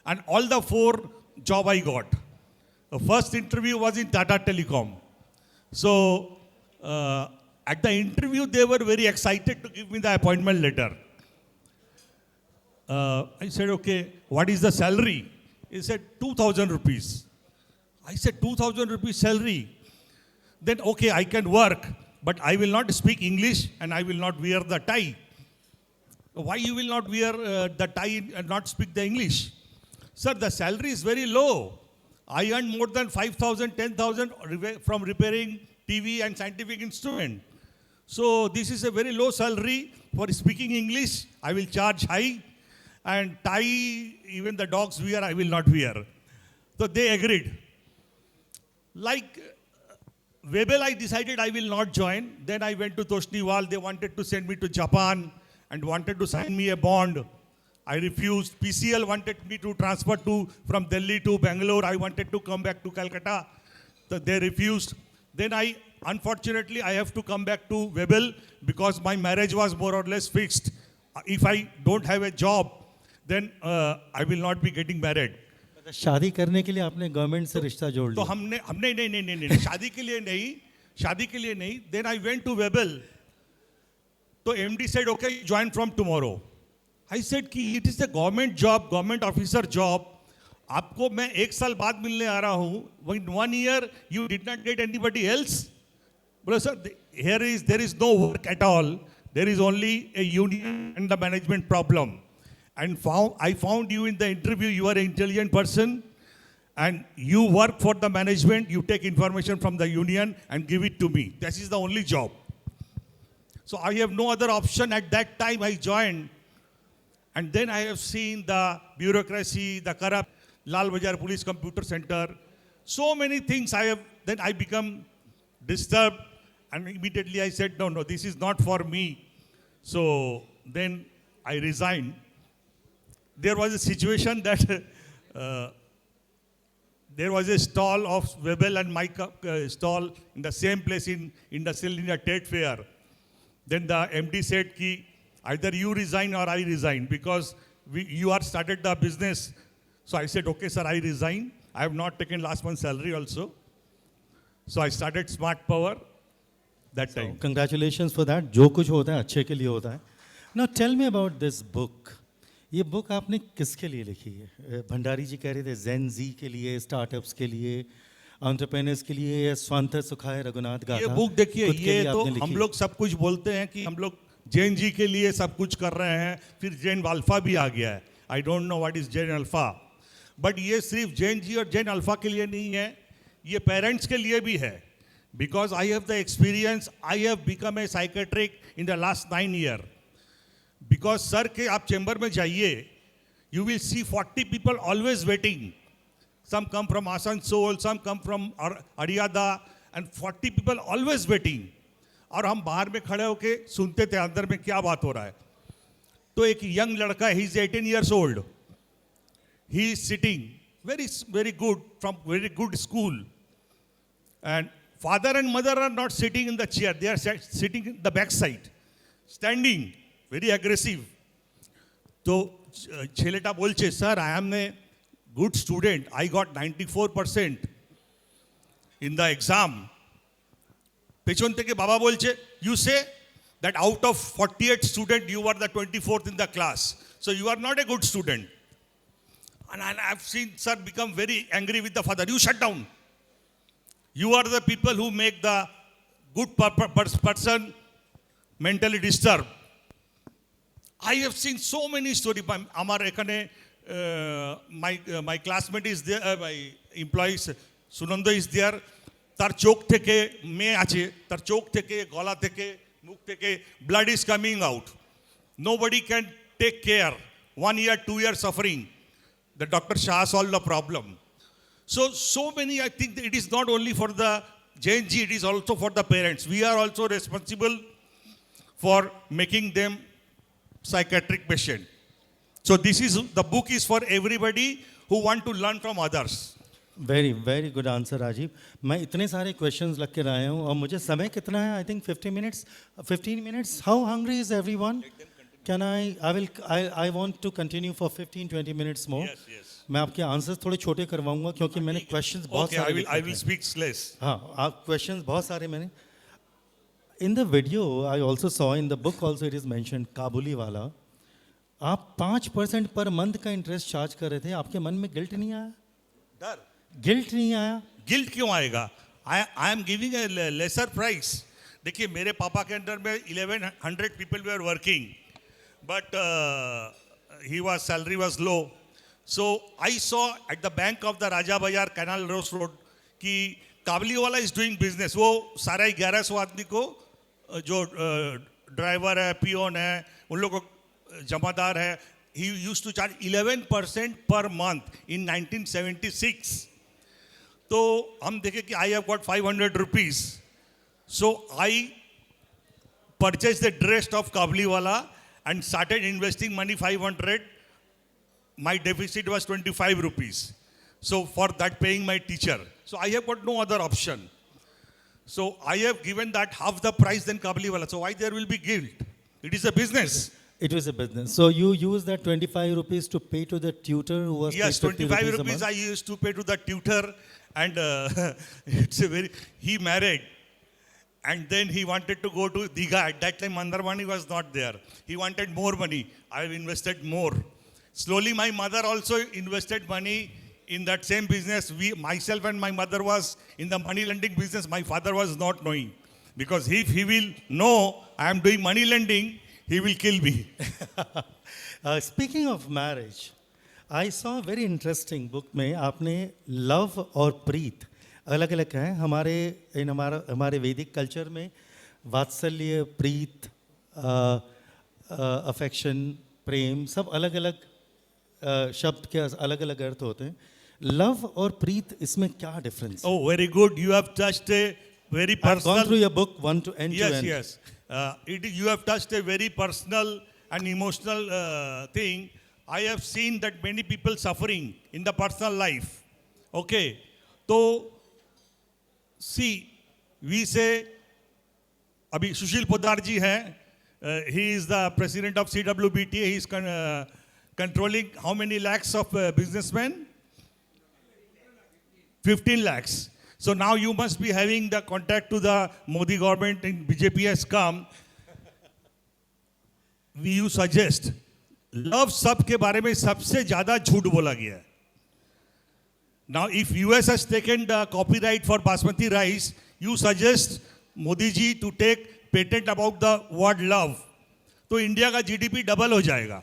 And all the 4 job I got. The first interview was in Tata Telecom. So, at the interview, they were very excited to give me the appointment letter. I said, okay, what is the salary? He said, 2,000 rupees. I said, 2,000 rupees salary. Then, okay, I can work, but I will not speak English and I will not wear the tie. Why you will not wear the tie and not speak the English? Sir, the salary is very low. I earn more than 5,000, 10,000 from repairing TV and scientific instrument. So this is a very low salary. For speaking English, I will charge high. And tie, even the dogs wear, I will not wear. So they agreed. Like Webel, I decided I will not join. Then I went to Toshniwal. They wanted to send me to Japan and wanted to sign me a bond. I refused. PCL wanted me to transfer from Delhi to Bangalore. I wanted to come back to Calcutta. So they refused. Then unfortunately, I have to come back to Webel because my marriage was more or less fixed. If I don't have a job, then I will not be getting married. शादी करने के लिए आपने government से रिश्ता जोड़ तो लिया। हमने नहीं शादी के लिए नहीं then I went to Webel. तो MD said okay, join from tomorrow. I said कि it is a government job, government officer job. आपको मैं 1 साल बाद मिलने आ रहा हूँ. In 1 year you did not get anybody else. बोले sir, there is no work at all. There is only a union and the management problem. And I found you in the interview, you are an intelligent person and you work for the management, you take information from the union and give it to me. This is the only job. So I have no other option. At that time I joined and then I have seen the bureaucracy, the corrupt, Lal Bazaar Police Computer Center, so many things then I become disturbed and immediately I said, no, this is not for me. So then I resigned. There was a situation that there was a stall of Webel and my stall in the same place in Industrial India Trade Fair. Then the MD said, ki, either you resign or I resign because you are started the business. So I said, okay, sir, I resign. I have not taken last month's salary also. So I started Smart Power that time. Congratulations for that. जो कुछ होता है अच्छे के लिए होता है. Now tell me about this book. ये बुक आपने किसके लिए लिखी है? भंडारी जी कह रहे थे जेन जी के लिए, स्टार्टअप्स के लिए, एंटरप्रेन्योर्स के लिए, स्वांतः सुखाय रघुनाथ गाथा. ये बुक देखिए, ये तो हम लोग सब कुछ बोलते हैं कि हम लोग जैन जी के लिए सब कुछ कर रहे हैं, फिर जैन अल्फा भी आ गया है. I don't know what is Jain alpha, but ये सिर्फ जैन जी और जैन अल्फा के लिए नहीं है, ये पेरेंट्स के लिए भी है. because I have the experience. I have become a psychiatric in the last 9 years. Because sir के आप चैम्बर में जाइए, you will see 40 people always waiting. Some come from Asansol, some come from Aryada, and 40 people always waiting. और हम बाहर में खड़े होके सुनते थे अंदर में क्या बात हो रहा है. तो एक यंग लड़का, he is 18 years old. He is sitting very good from very good school, and father and mother are not sitting in the chair, they are sitting in the back side, standing very aggressive. तो ছেলেটা বলছে, sir, I am a good student, I got 94% in the exam. পেছন থেকে বাবা বলছে, you say that out of 48 students you were the 24th in the class, so you are not a good student. And I've seen sir become very angry with the father. You shut down. You are the people who make the good person mentally disturbed. I have seen so many stories. My classmate is there, my employees, Sunanda is there. তার চোখ থেকে মেয়ে আছে, তার চোখ থেকে, গলা থেকে, মুখ থেকে blood is coming out. Nobody can take care. 1 year, 2 years suffering. The doctor Shah solved the problem. So many, I think it is not only for the JNG, it is also for the parents. We are also responsible for making them psychiatric patient. So the book is for everybody who want to learn from others. Very good answer Rajiv. मैं इतने सारे questions लग कर आया हूँ और मुझे समय कितना है? I think 15 minutes. How hungry is everyone? Can I want to continue for 15-20 minutes more. मैं आपके आंसर्स थोड़े छोटे करवाऊंगा क्योंकि मैंने क्वेश्चंस बहुत सारे. I will speak less. हाँ, आप क्वेश्चंस बहुत सारे मैंने. In the video I also saw, in the book also it is mentioned, Kabuliwala. आप 5% पर मंथ का इंटरेस्ट चार्ज कर रहे थे. आपके मन में गिल्ट नहीं आया? डर, गिल्ट नहीं आया? गिल्ट क्यों आएगा? I am giving a lesser price. देखिए, मेरे पापा के अंडर में 1100 people we are working, but he was salary was low. So I saw at the bank of the Raja Bazar canal road कि काबली वाला इज डूइंग बिजनेस. वो सारा 1100 आदमी को जो ड्राइवर है, पियोन है, उन लोगों को जमादार है, he used to charge 11% per month in 1976. तो हम देखे कि I have got 500 rupees. So I purchased the dress of Kabliwala and started investing money 500. My deficit was 25 rupees. So for that paying my teacher. So I have got no other option. So I have given that half the price than Kabliwala. So why there will be guilt? It is a business. It was a business. So you used that 25 rupees to pay to the tutor who was yes, 25 rupees a I used to pay to the tutor, and he married, and then he wanted to go to Digha. At that time Mandarwani was not there. He wanted more money. I have invested more. Slowly my mother also invested money in that same business. Myself and my mother was in the money lending business. My father was not knowing, because if he will know I am doing money lending, he will kill me. Speaking of marriage, I saw a very interesting book में आपने love और प्रीत अलग अलग हैं. हमारे वैदिक culture में वात्सल्य, प्रीत, अफेक्शन, प्रेम, सब अलग अलग शब्द के अलग अलग अर्थ होते हैं. लव और प्रीत, इसमें क्या difference? Oh, very good. You have touched a very personal. I've gone through your book one to end to end. Yes. You have touched a very personal and emotional thing. I have seen that many people suffering in the personal life. Okay, so see, we say, abhi Sushil Poddar ji hai. He is the president of CWBTA. He is controlling how many lakhs of businessmen? 15 lakhs. So now you must be having the contact to the Modi government, and BJP has come. You suggest, love सब के बारे में सबसे ज़्यादा झूठ बोला गया है. Now if US has taken the copyright for basmati rice, you suggest Modi ji to take patent about the word love. तो इंडिया का GDP डबल हो जाएगा,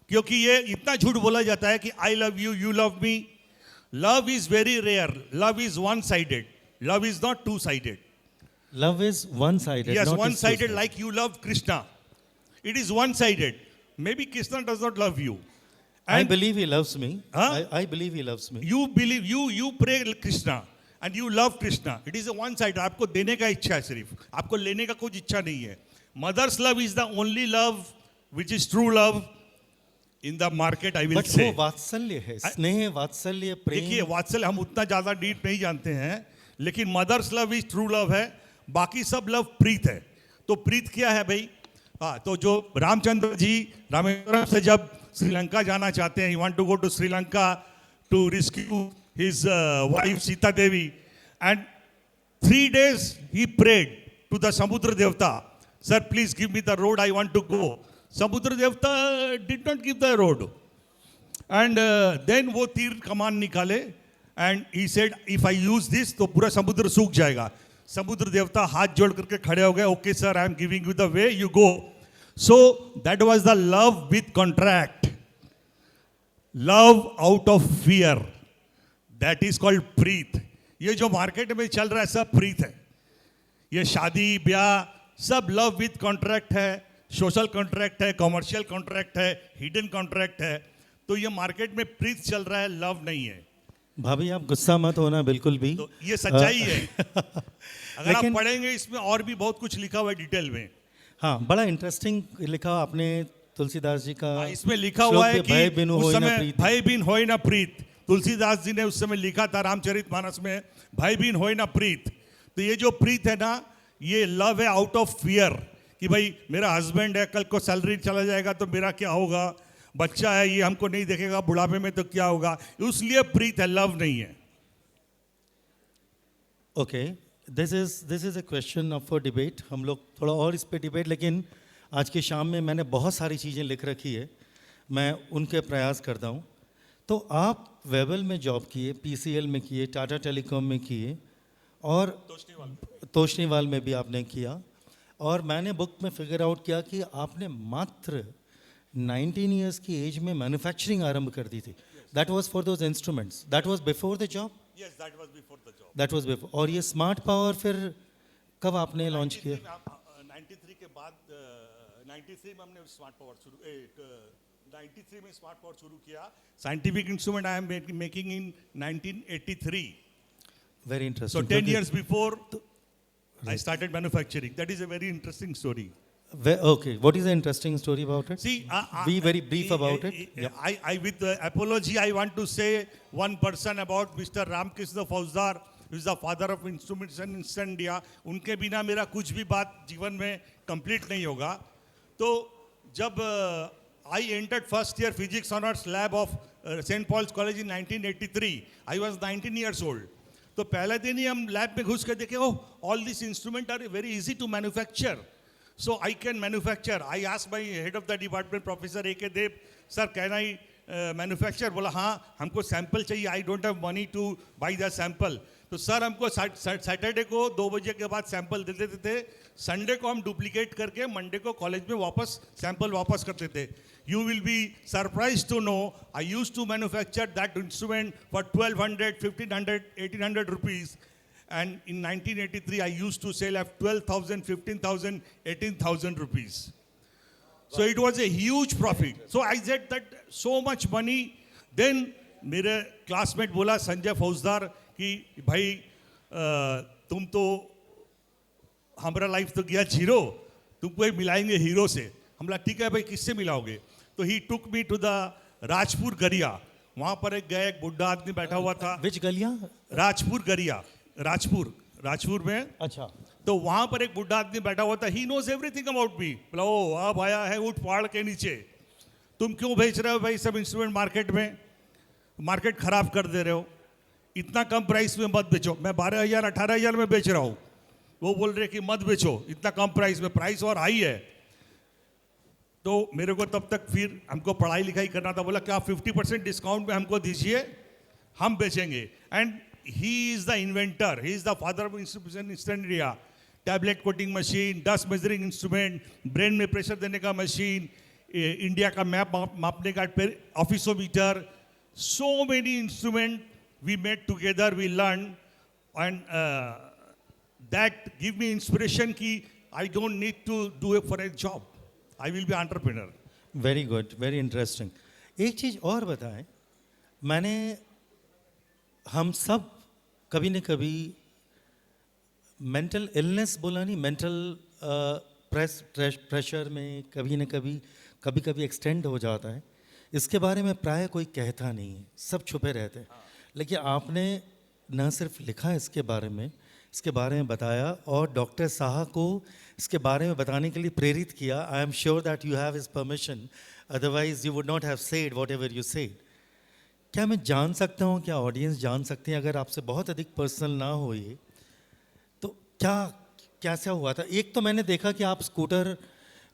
क्योंकि ये इतना झूठ बोला जाता है कि I love you, you love me. Love is very rare. Love is one-sided. Love is not two-sided. Love is one-sided. Yes, not one-sided, exclusive. like you love Krishna. It is one-sided. Maybe Krishna does not love you. I And believe he loves me. Huh? I believe he loves me. you believe, you pray Krishna and you love Krishna. It is a one-sided. आपको देने का इच्छा है सिर्फ. आपको लेने का कुछ इच्छा नहीं है. Mother's love is the only love which is true love in the market, I will but say. वो वात्सल्य है, स्नेह, वात्सल्य, देखिए प्रेम. वात्सल्य हम उतना ज्यादा डीप नहीं जानते हैं, लेकिन mother's love is true love है. बाकी सब लव प्रीत है. तो प्रीत क्या है भाई? हाँ, तो जो रामचंद्र जी रामेश्वरम से जब श्रीलंका जाना चाहते हैं, want to go to Sri Lanka to rescue his wife Sita Devi, and 3 days he prayed to the समुद्र देवता, sir please give me the road, I want to go. समुद्र देवता did not give the road. And then वो तीर कमान निकाले and he said if I use this तो पूरा समुद्र सूख जाएगा. समुद्र देवता हाथ जोड़ करके खड़े हो गए. Okay sir, I am giving you the way, you go. So that was the love with contract. Love out of fear, that is called preet. ये जो मार्केट में चल रहा है सब प्रीत है. ये शादी ब्याह सब लव विथ कॉन्ट्रैक्ट है, सोशल कॉन्ट्रैक्ट है, कॉमर्शियल कॉन्ट्रैक्ट है, हिडन कॉन्ट्रैक्ट है. तो ये मार्केट में प्रीत चल रहा है, लव नहीं है. भाभी आप गुस्सा मत होना बिल्कुल भी. तो ये सच्चाई है. अगर आप लेकिन- पढ़ेंगे इसमें और भी बहुत कुछ लिखा हुआ है डिटेल में. हाँ, बड़ा इंटरेस्टिंग लिखा आपने तुलसीदास जी का. इसमें लिखा श्लोक हुआ है पे भय कि बिनु उस होय न समय प्रीति. भय बिन होय न प्रीत. तुलसीदास जी ने उस समय लिखा था रामचरितमानस में, भय बिन होय न प्रीत. तो ये जो प्रीत है ना, ये लव है आउट ऑफ फियर कि भाई मेरा हस्बैंड है, कल को सैलरी चला जाएगा तो मेरा क्या होगा, बच्चा है ये हमको नहीं देखेगा बुढ़ापे में तो क्या होगा, इसलिए प्रीत है, लव नहीं है. Okay, this is a question of for debate. हम लोग थोड़ा और इस पे डिबेट, लेकिन आज की शाम में मैंने बहुत सारी चीज़ें लिख रखी है, मैं उनके प्रयास करता हूँ. तो आप वेबल में जॉब किए, पीसीएल में किए, टाटा टेलीकॉम में किए, और तोशनीवाल में भी आपने किया. और मैंने बुक में फिगर आउट किया कि आपने मात्र 19 ईयर्स की एज में मैन्युफैक्चरिंग आरंभ कर दी थी. That was for those instruments. That was before the job. Yes, that was before the job. That was before. और ये स्मार्ट पावर फिर कब आपने लॉन्च किया? 93 के बाद 93 में हमने स्मार्ट पावर शुरू 93 में स्मार्ट पावर शुरू किया. Scientific instrument I am making in 1983. Very So interesting. 10 years before I started manufacturing. That is a very interesting story. Okay, what is the interesting story about it? See, Be very brief about it. Yep. I with apology, I want to say one person about Mr. Ramkrishna Fauzdar, who is the father of instrumentation in India. उनके बिना मेरा कुछ भी बात जीवन में complete नहीं होगा. तो जब I entered first year physics honors lab of St. Paul's College in 1983, I was 19 years old. तो पहले दिन ही हम लैब में घुस के देखे, oh, all these instruments are very easy to manufacture. So I can manufacture. I asked my head of the department, Professor A.K. Dev, sir, can I manufacture? बोला हाँ, हमको सैंपल चाहिए. I don't have money to buy the sample. तो sir हमको Saturday को 2 बजे के बाद सैंपल दे देते थे. संडे को हम डुप्लीकेट करके मंडे को कॉलेज में वापस सैंपल वापस करते थे. You will be surprised to know I used to manufacture that instrument for 1200, 1500, 1800 rupees. And in 1983, I used to sell at 12,000, 15,000, 18,000 rupees. So it was a huge profit. So I said that so much money. Then मेरे classmate बोला संजय फौजदार कि भाई तुम तो हमारा life तो गया जीरो, तुमको एक मिलाएंगे हीरो से. हम बोला ठीक है भाई, किससे मिलाओगे? तो ही टुक मी टू द राजपुर गरिया. वहाँ पर एक गया, एक बुढ़ा आदमी बैठा हुआ था. विच गलियां? राजपुर गरिया, राजपुर में. अच्छा. तो वहां पर एक बुढ़ा आदमी बैठा हुआ था. He knows everything about me. बोला ओ अब आया है ऊट पहाड़ के नीचे, तुम क्यों बेच रहे हो भाई सब इंस्ट्रूमेंट मार्केट में, मार्केट खराब कर दे रहे हो, इतना कम प्राइस में मत बेचो. मैं 12,000 18,000 में बेच रहा हूँ. वो बोल रहे कि मत बेचो इतना कम प्राइस में, प्राइस और हाई है. तो मेरे को तब तक फिर हमको पढ़ाई लिखाई करना था. बोला क्या 50% डिस्काउंट में हमको दीजिए, हम बेचेंगे. And he is the inventor, he is the father of instrumentation in India. Tablet coating machine, dust measuring instrument, brain में प्रेशर देने का मशीन, इंडिया का मैप मापने का ऑफिसोमीटर, so many instruments we made together, we learned. And that give me inspiration ki I don't need to do it for a job. I will be entrepreneur. Very good, very interesting. एक चीज़ और बताएं, मैंने हम सब कभी न कभी mental illness बोला नहीं, मेंटल प्रेशर में कभी कभी एक्सटेंड हो जाता है। इसके बारे में प्राय कोई कहता नहीं है, सब छुपे रहते हैं। लेकिन आपने न सिर्फ लिखा इसके बारे में बताया और डॉक्टर साहा को इसके बारे में बताने के लिए प्रेरित किया। I am sure that you have his permission, otherwise you would not have said what ever you said. क्या मैं जान सकता हूँ, क्या ऑडियंस जान सकते हैं, अगर आपसे बहुत अधिक पर्सनल ना हो ये, तो कैसा हुआ था? एक तो मैंने देखा कि आप स्कूटर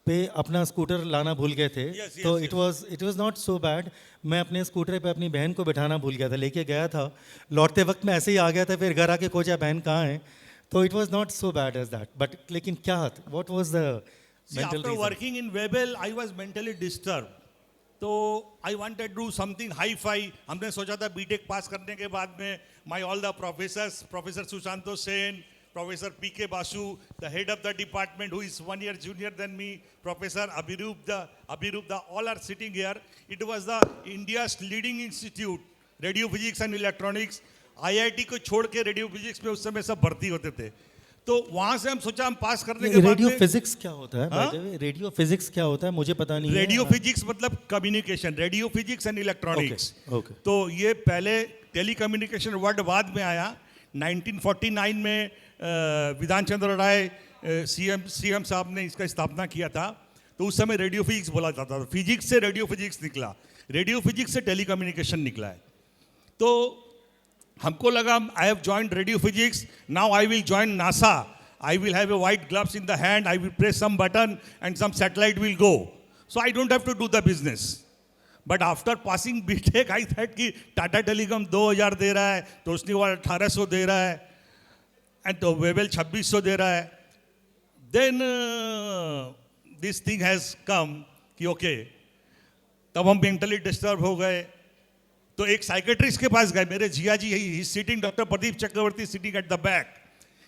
पे अपना स्कूटर लाना भूल गए थे। तो it was not so bad. मैं अपने स्कूटर पे अपनी बहन को बिठाना भूल गया था, लेके गया था, लौटते वक्त मैं ऐसे ही आ गया था, फिर घर आके खोजा बहन कहाँ है। तो it was not so bad as that, but लेकिन क्या what was the mental after working in Webel I was mentally disturb, so I wanted to do something hi-fi. हमने सोचा था बीटेक पास करने के बाद में my all the professors, professor Sushanto Sen, Professor P.K. Basu, the head of the department, who is 1 year junior than me, Professor Abhirup, all are sitting here. It was the India's leading institute, radio physics and electronics. IIT को छोड़ के radio physics में उस समय सब भर्ती होते थे। तो वहां से हम सोचा हम पास करने के बाद रेडियो फिजिक्स क्या होता है? रेडियो फिजिक्स क्या होता है मुझे पता नहीं है। रेडियो फिजिक्स मतलब communication, radio physics and electronics. तो ये पहले टेली कम्युनिकेशन वर्ड बाद में आया। 1949 में विधान चंद्र राय सीएम साहब ने इसका स्थापना किया था। तो उस समय रेडियो फिजिक्स बोला जाता था। फिजिक्स से रेडियो फिजिक्स निकला, रेडियो फिजिक्स से टेलीकम्युनिकेशन निकला है। तो हमको लगा I have joined radio physics, now I will join NASA, I will have a white gloves in the hand, I will press some button and some satellite will go, so I don't have to do the business. But after passing BTech I thought कि Tata telecom 2000 दे रहा है, तोशनीवाल 1800 दे रहा है, and तो वेबल 2600 दे रहा है। Then this thing has come कि ओके, तब हम मेंटली डिस्टर्ब हो गए। तो एक साइकेट्रिस्ट के पास गए, मेरे Jiya ji, he sitting, doctor Pradeep Chakraborty sitting at the back,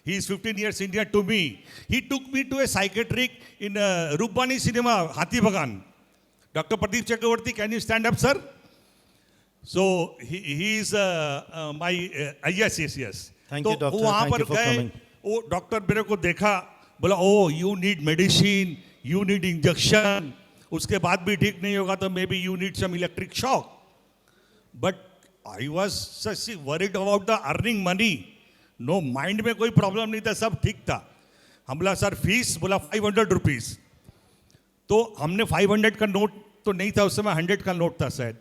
he is 15 years senior to me. He took me to a psychiatric in Rupani cinema, Hathi Bagan. Dr. Pradeep Chakravarti, can you stand up, sir? So he is my yes. Thank you, doctor. वहाँ Thank पर you for गए, coming. वो doctor मेरे को देखा, बोला oh you need medicine, you need injection, उसके बाद भी ठीक नहीं होगा तो maybe you need some electric shock. But I was such worried about the earning money, no mind में कोई प्रॉब्लम नहीं था, सब ठीक था। हम बोला सर फीस, बोला 500 रुपीज़। तो हमने 500 का नोट तो नहीं था उस समय, 100 का नोट था शायद।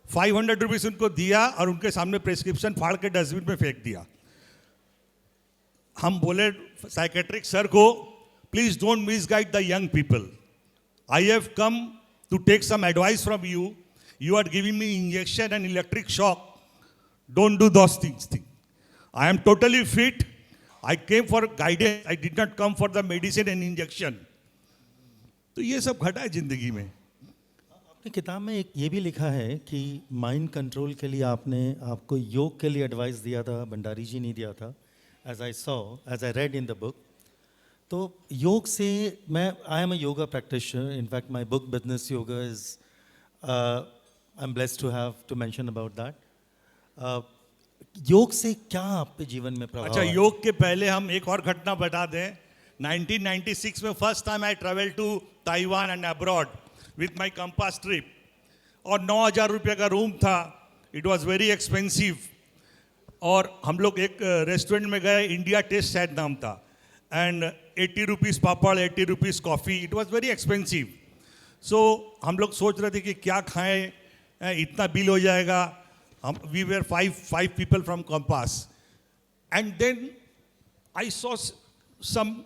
500 रुपीज़ उनको दिया और उनके सामने प्रेस्क्रिप्शन फाड़ के डस्टबिन में फेंक दिया। हम बोले साइकेट्रिक सर को, please don't misguide the young people, I have come to take some advice from you, you are giving me injection and electric shock, don't do those things. I am totally fit, I came for guidance, I did not come for the medicine and injection. तो ये सब घटा है जिंदगी में। आपने किताब में एक ये भी लिखा है कि माइंड कंट्रोल के लिए आपको योग के लिए एडवाइस दिया था, भंडारी जी ने दिया था, as I read in the book. तो योग से I am a yoga practitioner. In fact, my book Business Yoga is, I'm blessed to mention about that. योग से क्या आपके जीवन में प्रभाव? अच्छा, योग के पहले हम एक और घटना बता दें। 1996 में first time I travel to Taiwan and abroad with my Compass trip, और 9,000 रुपये का रूम था, इट वॉज वेरी एक्सपेंसिव। और हम लोग एक रेस्टोरेंट में गए, इंडिया टेस्ट शायद नाम था, and 80 rupees papad, 80 rupees coffee, it was very expensive. So हम लोग सोच रहे थे कि क्या खाएं, इतना बिल हो जाएगा। हम we were five people from Compass, and then I saw some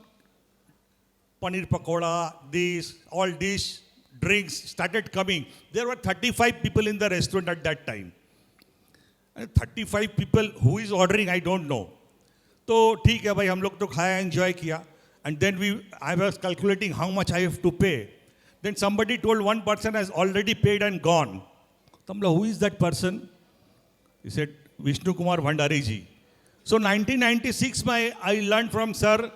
paneer pakoda, this, all dish, drinks started coming. There were 35 people in the restaurant at that time. And 35 people, who is ordering, I don't know. तो ठीक है भाई, हम लोग तो खाया, enjoy किया. And then I was calculating how much I have to pay. Then somebody told one person has already paid and gone. तो हम लोग, who is that person? He said, Vishnu Kumar Bhandari ji. So 1996 में I learned from sir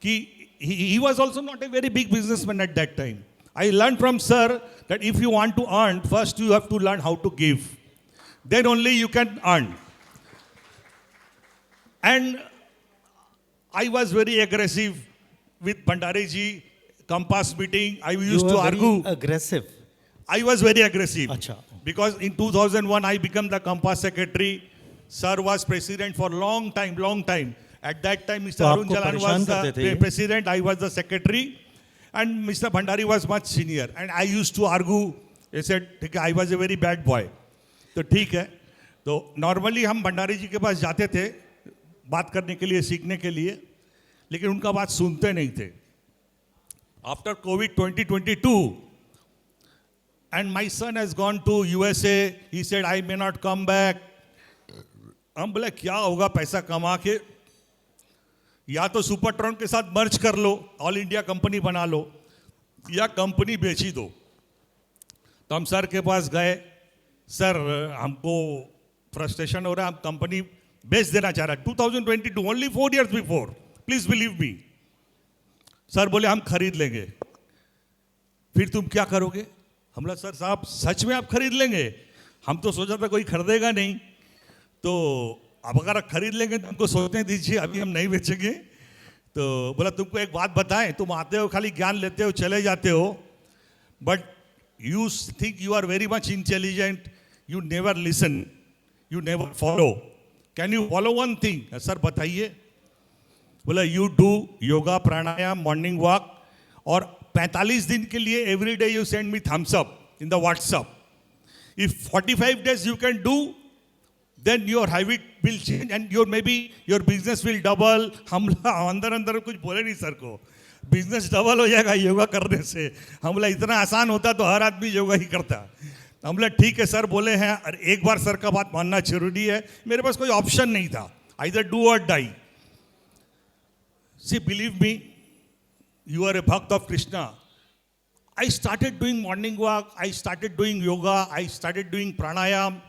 कि he was also not a very big businessman at that time. I learned from sir that if you want to earn, first you have to learn how to give. Then only you can earn. And I was very aggressive with Bhandari ji, Compass meeting. I used to argue. Aggressive. I was very aggressive. Acha. Because in 2001, I became the Compass secretary. Sir was president for long time. At that time, Mr. तो Arun आपको Jalan परेशान was करते थे the ये? president, I was the secretary. And Mr. Bhandari was much senior. And I used to argue. He said, ठीक है, I was a very bad boy. तो ठीक है. तो normally हम भंडारी जी के पास जाते थे बात करने के लिए, सीखने के लिए, लेकिन उनका बात सुनते नहीं थे. After COVID 2022, and my son has gone to USA, he said, I may not come back. हम बोले क्या होगा पैसा कमा के, या तो सुपरट्रॉन के साथ मर्ज कर लो, ऑल इंडिया कंपनी बना लो, या कंपनी बेची दो. तो हम सर के पास गए, सर हमको फ्रस्ट्रेशन हो रहा है, हम कंपनी बेच देना चाह रहा है. 2022, only 4 years before, please believe me. Sir बोले हम खरीद लेंगे. फिर तुम क्या करोगे? हम बोला सर साहब सच में आप खरीद लेंगे? हम तो सोचा था कोई खरीदेगा नहीं. तो अब अगर आप खरीद लेंगे तो हमको सोचने दीजिए, अभी हम नहीं बेचेंगे. तो बोला तुमको एक बात बताएं, तुम आते हो खाली ज्ञान लेते हो चले जाते हो, but you think you are very much intelligent, you never listen, you never follow. Can you follow one thing? Sir बताइए. बोला you do yoga pranayama morning walk, और 45 दिन के लिए every day you send me thumbs up in the WhatsApp. इफ 45 days you can do, then your habit will change and your business will double. हम अंदर कुछ बोले नहीं सर को, बिजनेस डबल हो जाएगा योगा करने से. हम बोला इतना आसान होता तो हर आदमी योगा ही करता. हम बोला ठीक है सर बोले हैं, और एक बार सर का बात मानना जरूरी है. मेरे पास कोई ऑप्शन नहीं था, either do or die. See, believe me, you are a bhakt of Krishna. I started doing morning walk, I started doing yoga, I started doing pranayam.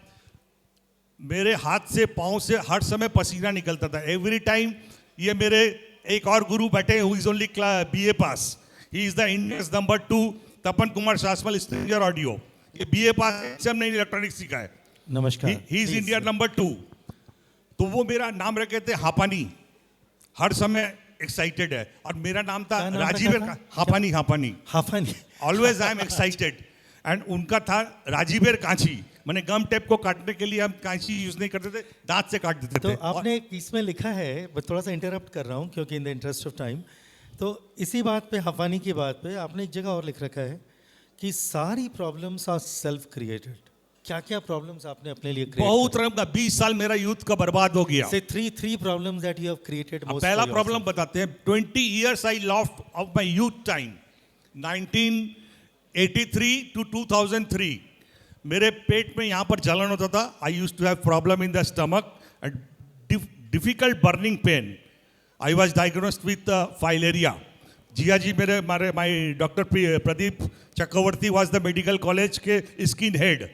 मेरे हाथ से पाँव से हर समय पसीना निकलता था. Every time. ये मेरे एक और गुरु बैठे, who is only BA pass. He is the Indians number 2, Tapan Kumar Sasmal, stranger audio. ये BA पास हमने इलेक्ट्रॉनिक्स सीखा है. नमस्कार. He is India number 2. तो वो मेरा नाम रखे थे हापानी, हर समय एक्साइटेड है. और मेरा नाम था Rajiv Hapani. Always I am excited. And उनका था राजीवेर कांची. मैंने गम टेप को काटने के लिए हम कांची यूज नहीं करते थे, दांत से काट देते थे. तो आपने एक पीस में लिखा है, मैं थोड़ा सा इंटरप्ट कर रहा हूँ क्योंकि in the interest of time. तो इसी बात पे, हाफानी की बात पे आपने एक जगह और लिख रखा है कि सारी प्रॉब्लम्स आर सेल्फ क्रिएटेड. क्या क्या प्रॉब्लम्स आपने अपने लिए क्रिएट? बहुत तरह का 20 साल मेरा यूथ का बर्बाद हो गया. से three problems that you have created. पहला प्रॉब्लम बताते हैं. 20 years I lost of my youth time, 1983 to 2003. मेरे पेट में यहाँ पर जलन होता था. I used to have problem in the stomach and difficult burning pain. I was diagnosed with filaria. Jiya ji my doctor Pradeep Chakraborty was the medical college के skin head.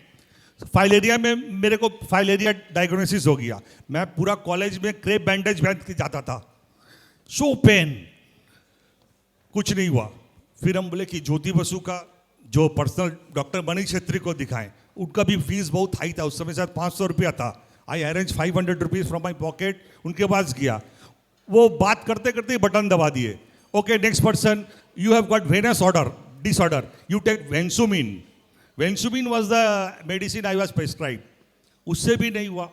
Filaria में मेरे को फाइलेरिया डायग्नोसिस हो गया. मैं पूरा कॉलेज में क्रेप बैंडेज पहन के जाता था. सो पेन, कुछ नहीं हुआ. फिर हम बोले कि ज्योति बसु का जो पर्सनल डॉक्टर मनीष छेत्री को दिखाएं. उनका भी फीस बहुत हाई था उस समय, शायद 500 रुपया था. आई arrange 500 rupees from my pocket. उनके पास गया, वो बात करते करते बटन दबा दिए. Okay next person, you have got venous disorder, you take vensumin. Vensumin was the medicine I was prescribe. उससे भी नहीं हुआ.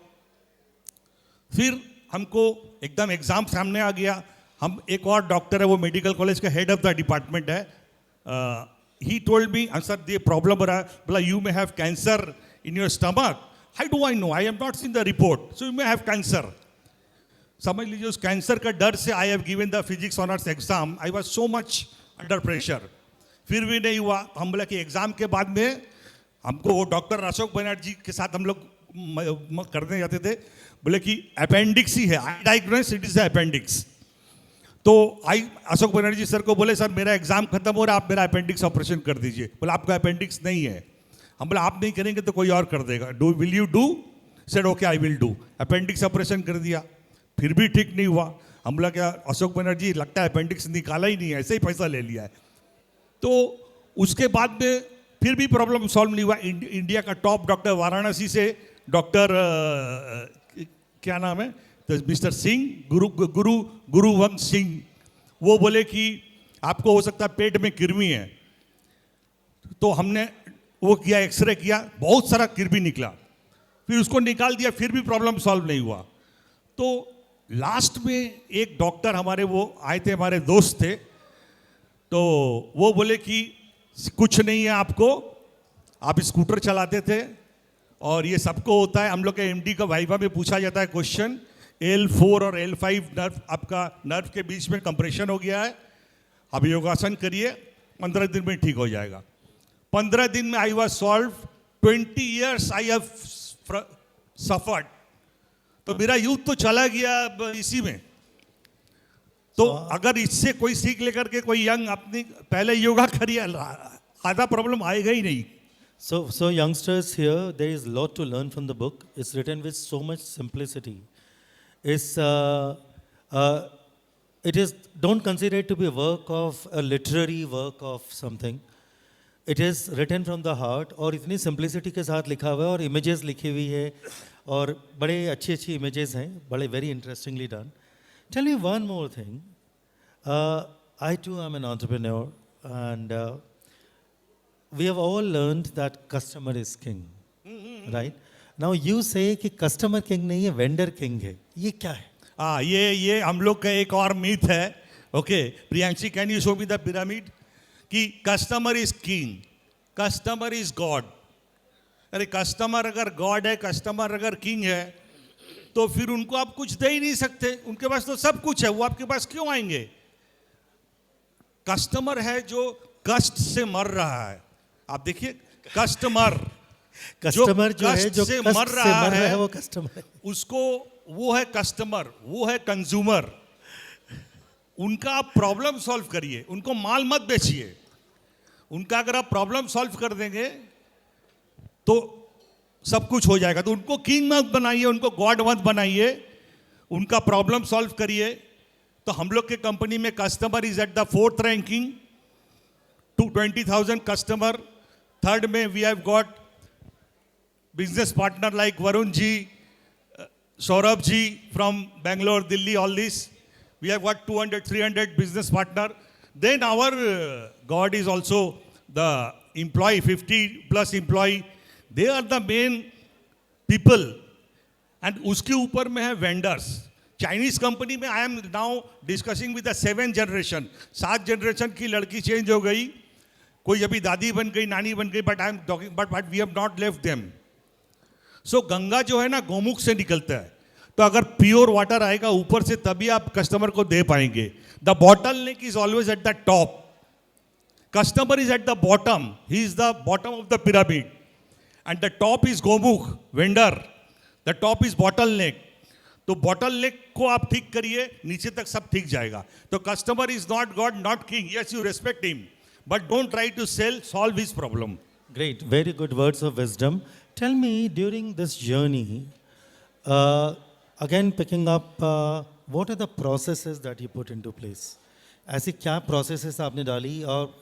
फिर हमको एकदम एग्जाम सामने आ गया. हम एक और डॉक्टर है, वो मेडिकल कॉलेज का हेड ऑफ द डिपार्टमेंट है. He told me, sir, the problem is you may have cancer in your stomach. How do I know? I have not seen the report. So you may have cancer. समझ लीजिए उस cancer का डर से I have given the physics honors exam. I was so much under pressure. फिर भी नहीं हुआ. हम बोला कि एग्जाम के बाद में हमको वो डॉक्टर अशोक बनर्जी के साथ हम लोग करने जाते थे. बोले कि अपेंडिक्स ही है. I diagnosed it is the appendix. तो अशोक बनर्जी सर को बोले सर मेरा एग्जाम खत्म हो रहा है, आप मेरा अपेंडिक्स ऑपरेशन कर दीजिए. बोला आपका अपेंडिक्स नहीं है. हम बोला आप नहीं करेंगे तो कोई और कर देगा. Will you do? Said okay I will do. Appendix operation कर दिया. फिर भी ठीक नहीं हुआ। हम बोला क्या अशोक बनर्जी लगता है अपेंडिक्स निकाला ही नहीं है, ऐसे ही पैसा ले लिया है। तो उसके बाद में फिर भी प्रॉब्लम सॉल्व नहीं हुआ। इंडिया का टॉप डॉक्टर वाराणसी से डॉक्टर क्या नाम है, तो मिस्टर सिंह, गुरुवंश सिंह, वो बोले कि आपको हो सकता है पेट में कृमि है। तो हमने वो किया, एक्सरे किया, बहुत सारा कृमि निकला, फिर उसको निकाल दिया, फिर भी प्रॉब्लम सॉल्व नहीं हुआ। तो लास्ट में एक डॉक्टर हमारे वो आए थे, हमारे दोस्त थे, तो वो बोले कि कुछ नहीं है आपको, आप स्कूटर चलाते थे और ये सबको होता है। हम लोग के एमडी का वाइवा में पूछा जाता है क्वेश्चन, L4 और L5 नर्व, आपका नर्व के बीच में कंप्रेशन हो गया है, अब योगासन करिए, 15 दिन में ठीक हो जाएगा। 15 दिन में I was solve. 20 years I have suffered. तो मेरा यूथ तो चला गया इसी में। तो अगर इससे कोई सीख लेकर के कोई यंग अपनी पहले योगा करिए, आधा प्रॉब्लम आएगा ही नहीं। So youngsters here, there is a lot to learn from the book. It's written with so much simplicity. It is, don't consider it to be a work of, a literary work of something. It is written from the heart और इतनी simplicity के साथ लिखा हुआ है और images लिखी हुई है और बड़े अच्छी अच्छी images हैं, बड़े very interestingly done. Tell me one more thing. I too am an entrepreneur and we have all learned that customer is king, right? Now you say कि customer king नहीं है, vendor king है. ये क्या है? हाँ, ये हम लोग का एक और मिथ है। Okay, Priyanshi, can you show me the pyramid? कि customer is king, customer is god. अरे कस्टमर अगर गॉड है, कस्टमर अगर किंग है, तो फिर उनको आप कुछ दे ही नहीं सकते। उनके पास तो सब कुछ है, वो आपके पास क्यों आएंगे? कस्टमर है जो कष्ट से मर रहा है। आप देखिए, कस्टमर जो है जो कष्ट से मर रहा है वो कस्टमर है। उसको, वो है कस्टमर, वो है कंज्यूमर। उनका आप प्रॉब्लम सॉल्व करिए, उनको माल मत बेचिए। उनका अगर आप प्रॉब्लम सॉल्व कर देंगे तो सब कुछ हो जाएगा। तो उनको किंग मत बनाइए, उनको गॉड मत बनाइए, उनका प्रॉब्लम सॉल्व करिए। तो हम लोग के कंपनी में customer is at the 4th ranking, 20,000 customer. 3rd में we have got business partner like Varun ji, Saurabh ji from Bangalore, Delhi, all this. We have got 200, 300 business partner. Then our God is also the employee, 50 plus employee. They are the main people. And उसके ऊपर में है vendors. Chinese company में I am now discussing with the 7th generation. 7 generation की लड़की change हो गई, कोई अभी दादी बन गई, नानी बन गई, but I am talking, but we have not left them. सो गंगा जो है ना, गौमुख से निकलता है। तो अगर प्योर वाटर आएगा ऊपर से, तभी आप कस्टमर को दे पाएंगे। The bottle neck is always at the top, customer is at the bottom, he is the bottom of the pyramid, and the top is Gaumukh, vendor, the top is bottle नेक। तो bottle नेक को आप ठीक करिए, नीचे तक सब ठीक जाएगा। तो customer is not god, not king. Yes, you respect him, but don't try to sell, solve his problem. Great, very good words of wisdom. Tell me, during this journey, again picking up, what are the processes that you put into place? ऐसी क्या processes आपने डाली? और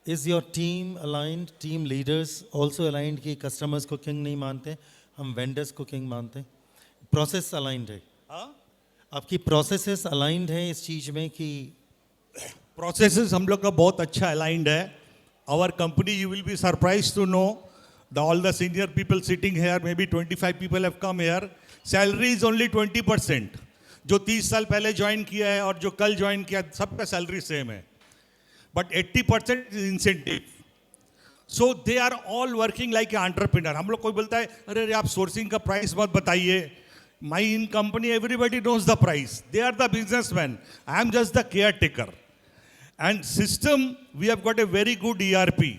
is your team aligned, team leaders also aligned कि customers को king नहीं मानते, हम vendors को king मानते हैं? Process aligned है? आपकी processes aligned है इस चीज में कि? Processes हम लोग का बहुत अच्छा aligned है। Our company, you will be surprised to know, all the senior people sitting here, maybe 25 people have come here. Salary is only 20%. जो 30 साल पहले ज्वाइन किया है और जो कल ज्वाइन किया, सबका सैलरी सेम है, but 80% is incentive. So they are all working like a entrepreneur. हम लोग कोई बोलता है अरे आप सोर्सिंग का प्राइस मत बताइए, my in company everybody knows the price, they are the businessman, I am just the care taker. And system, we have got a very good ERP।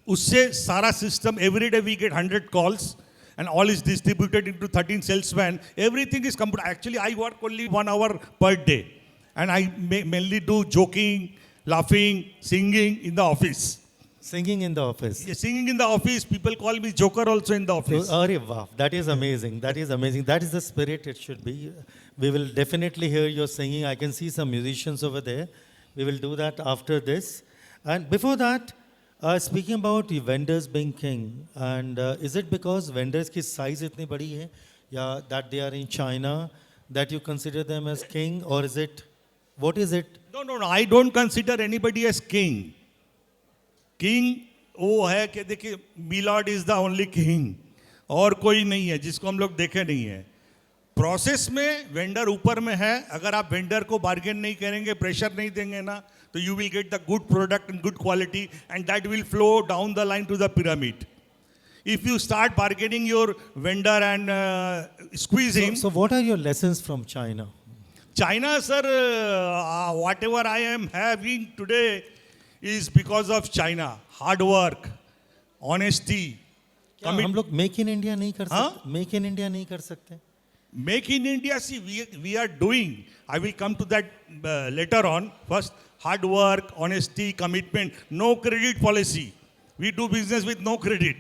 उससे सारा system, every day we get 100 calls and all is distributed into 13 salesmen. Everything is computer. Actually, I work only 1 hour per day, and I mainly do joking, laughing, singing in the office. Singing in the office. Yeah, singing in the office, people call me Joker also in the office. Oh, wow, that is amazing. That is amazing. That is the spirit it should be. We will definitely hear your singing. I can see some musicians over there. We will do that after this. And before that, speaking about the vendors being king, and is it because vendors की size इतनी बड़ी है, या that they are in China, that you consider them as king, or is it, what is it? No, no, no. I don't consider anybody as king. King वो है कि देखिए milord is the only king, और कोई नहीं है जिसको हम लोग देखे नहीं है. प्रोसेस में वेंडर ऊपर में है. अगर आप वेंडर को बार्गेन नहीं करेंगे, प्रेशर नहीं देंगे ना, तो you will get the good product and good quality, and that will flow down the line to the pyramid. If you start bargaining your vendor and squeeze him. So what are your lessons from China? China, sir, whatever I am having today is because of China. Hard work, honesty. क्या हम लोग make in India नहीं कर सकते? Make in India नहीं कर सकते? Make in India, see, we are doing. I will come to that later on. First, hard work, honesty, commitment, no credit policy. We do business with no credit.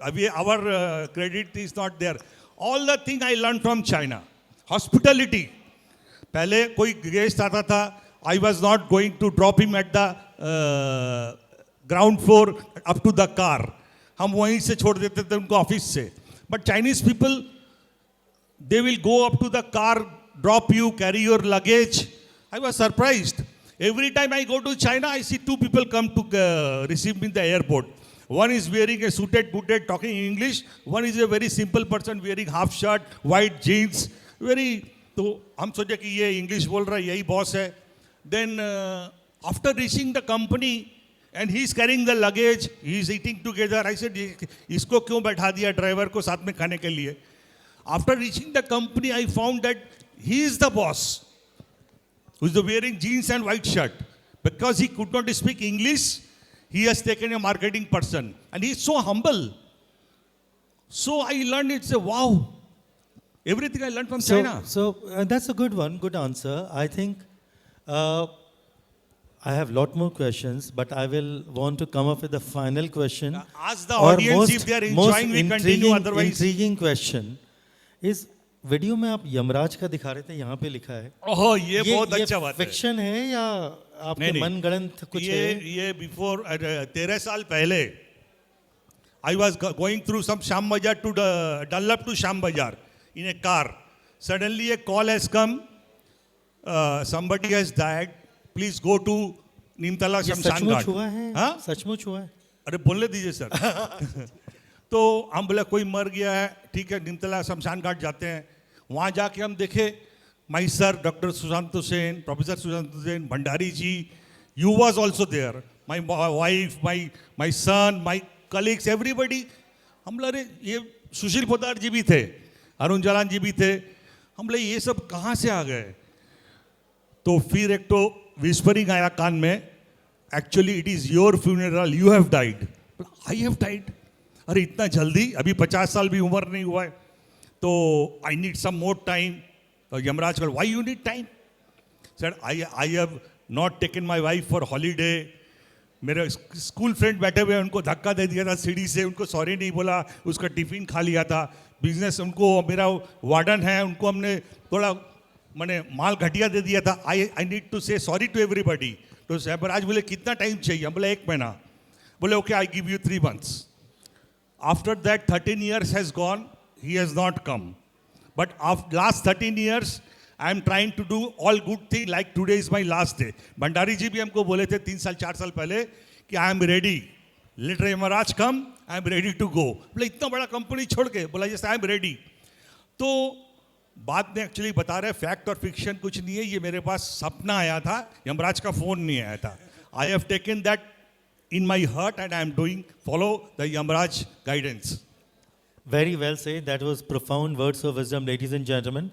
Our credit is not there. All the thing I learned from China. Hospitality. पहले कोई guest आता था, I was not going to drop him at the ground floor up to the car. हम वहीं से छोड़ देते थे उनको ऑफिस से. But Chinese people, they will go up to the car, drop you, carry your luggage. I was surprised. Every time I go to China, I see two people come to receive me in the airport. One is wearing a suited, booted, talking English. One is a very simple person wearing half shirt, white jeans. तो हम सोचे कि ये English बोल रहा है, यही boss है. Then after reaching the company and he is carrying the luggage, he is eating together. I said, इसको क्यों बैठा दिया ड्राइवर को साथ में खाने के लिए? After reaching the company, I found that he is the boss, who is wearing jeans and white shirt. Because he could not speak English, he has taken a marketing person. And he is so humble. So I learned, it's a wow. Everything I learned from China. So that's a good one, good answer. I think I have a lot more questions, but I will want to come up with the final question. Ask the audience if they are enjoying, we continue, otherwise. Intriguing question is, video में आप यमराज का दिखा रहे थे, यहाँ पे लिखा है. ओह, ये बहुत अच्छा बात है. फिक्शन है या आपके मनगढ़ंत कुछ है? ये बिफोर 13 साल पहले I was going through some Sham Bazaar to Dunlop to Sham Bazaar in a car. Suddenly a call has come. Somebody has died. Please go to Nimtala Shamshan Ghat. सचमुच हुआ है? हाँ? सचमुच हुआ है? अरे बोलने दीजिए सर. तो हम बोला कोई मर गया है, ठीक है, निमतला शमशान घाट जाते हैं. वहाँ जाके हम देखे my sir doctor Sushant Hussain, professor Sushant Hussain, Bhandari ji, you was also there, my wife, my son, my colleagues, everybody. हम बोले ये सुशील पोद्दार जी भी थे, अरुण जालान जी भी थे. हम बोले ये सब कहाँ से आ गए? तो फिर एक तो विस्परिंग आया कान में, actually it is your funeral, you have died. I have died. अरे इतना जल्दी, अभी 50 साल भी उम्र नहीं हुआ है. तो I need some more time. तो यमराज कहा, why you need time? Sir I have not taken my wife for holiday. मेरे स्कूल फ्रेंड बैठे हुए, उनको धक्का दे दिया था सीढ़ी से, उनको सॉरी नहीं बोला, उसका टिफिन खा लिया था. बिजनेस उनको, मेरा वार्डन है, उनको हमने थोड़ा मैंने माल घटिया दे दिया था. आई नीड टू से सॉरी टू एवरीबडी. तो यमराज बोले कितना टाइम चाहिए? हम बोले 1 महीना. बोले okay, I give you 3 months. After that, 13 years has gone, he has not come. But after last 13 years, I am trying to do all good things, like today is my last day. Bhandari ji भी हमको बोले थे 3 साल 4 साल पहले कि I am ready. Let Yamraj come, I am ready to go. बोले इतना बड़ा कंपनी छोड़ के, बोला yes, I am ready. तो बात में एक्चुअली बता रहे, फैक्ट और फिक्शन कुछ नहीं है. ये मेरे पास सपना आया था, यमराज का फोन नहीं आया था. I have taken that in my heart and I am follow the Yamraj guidance. Very well said. That was profound words of wisdom, ladies and gentlemen.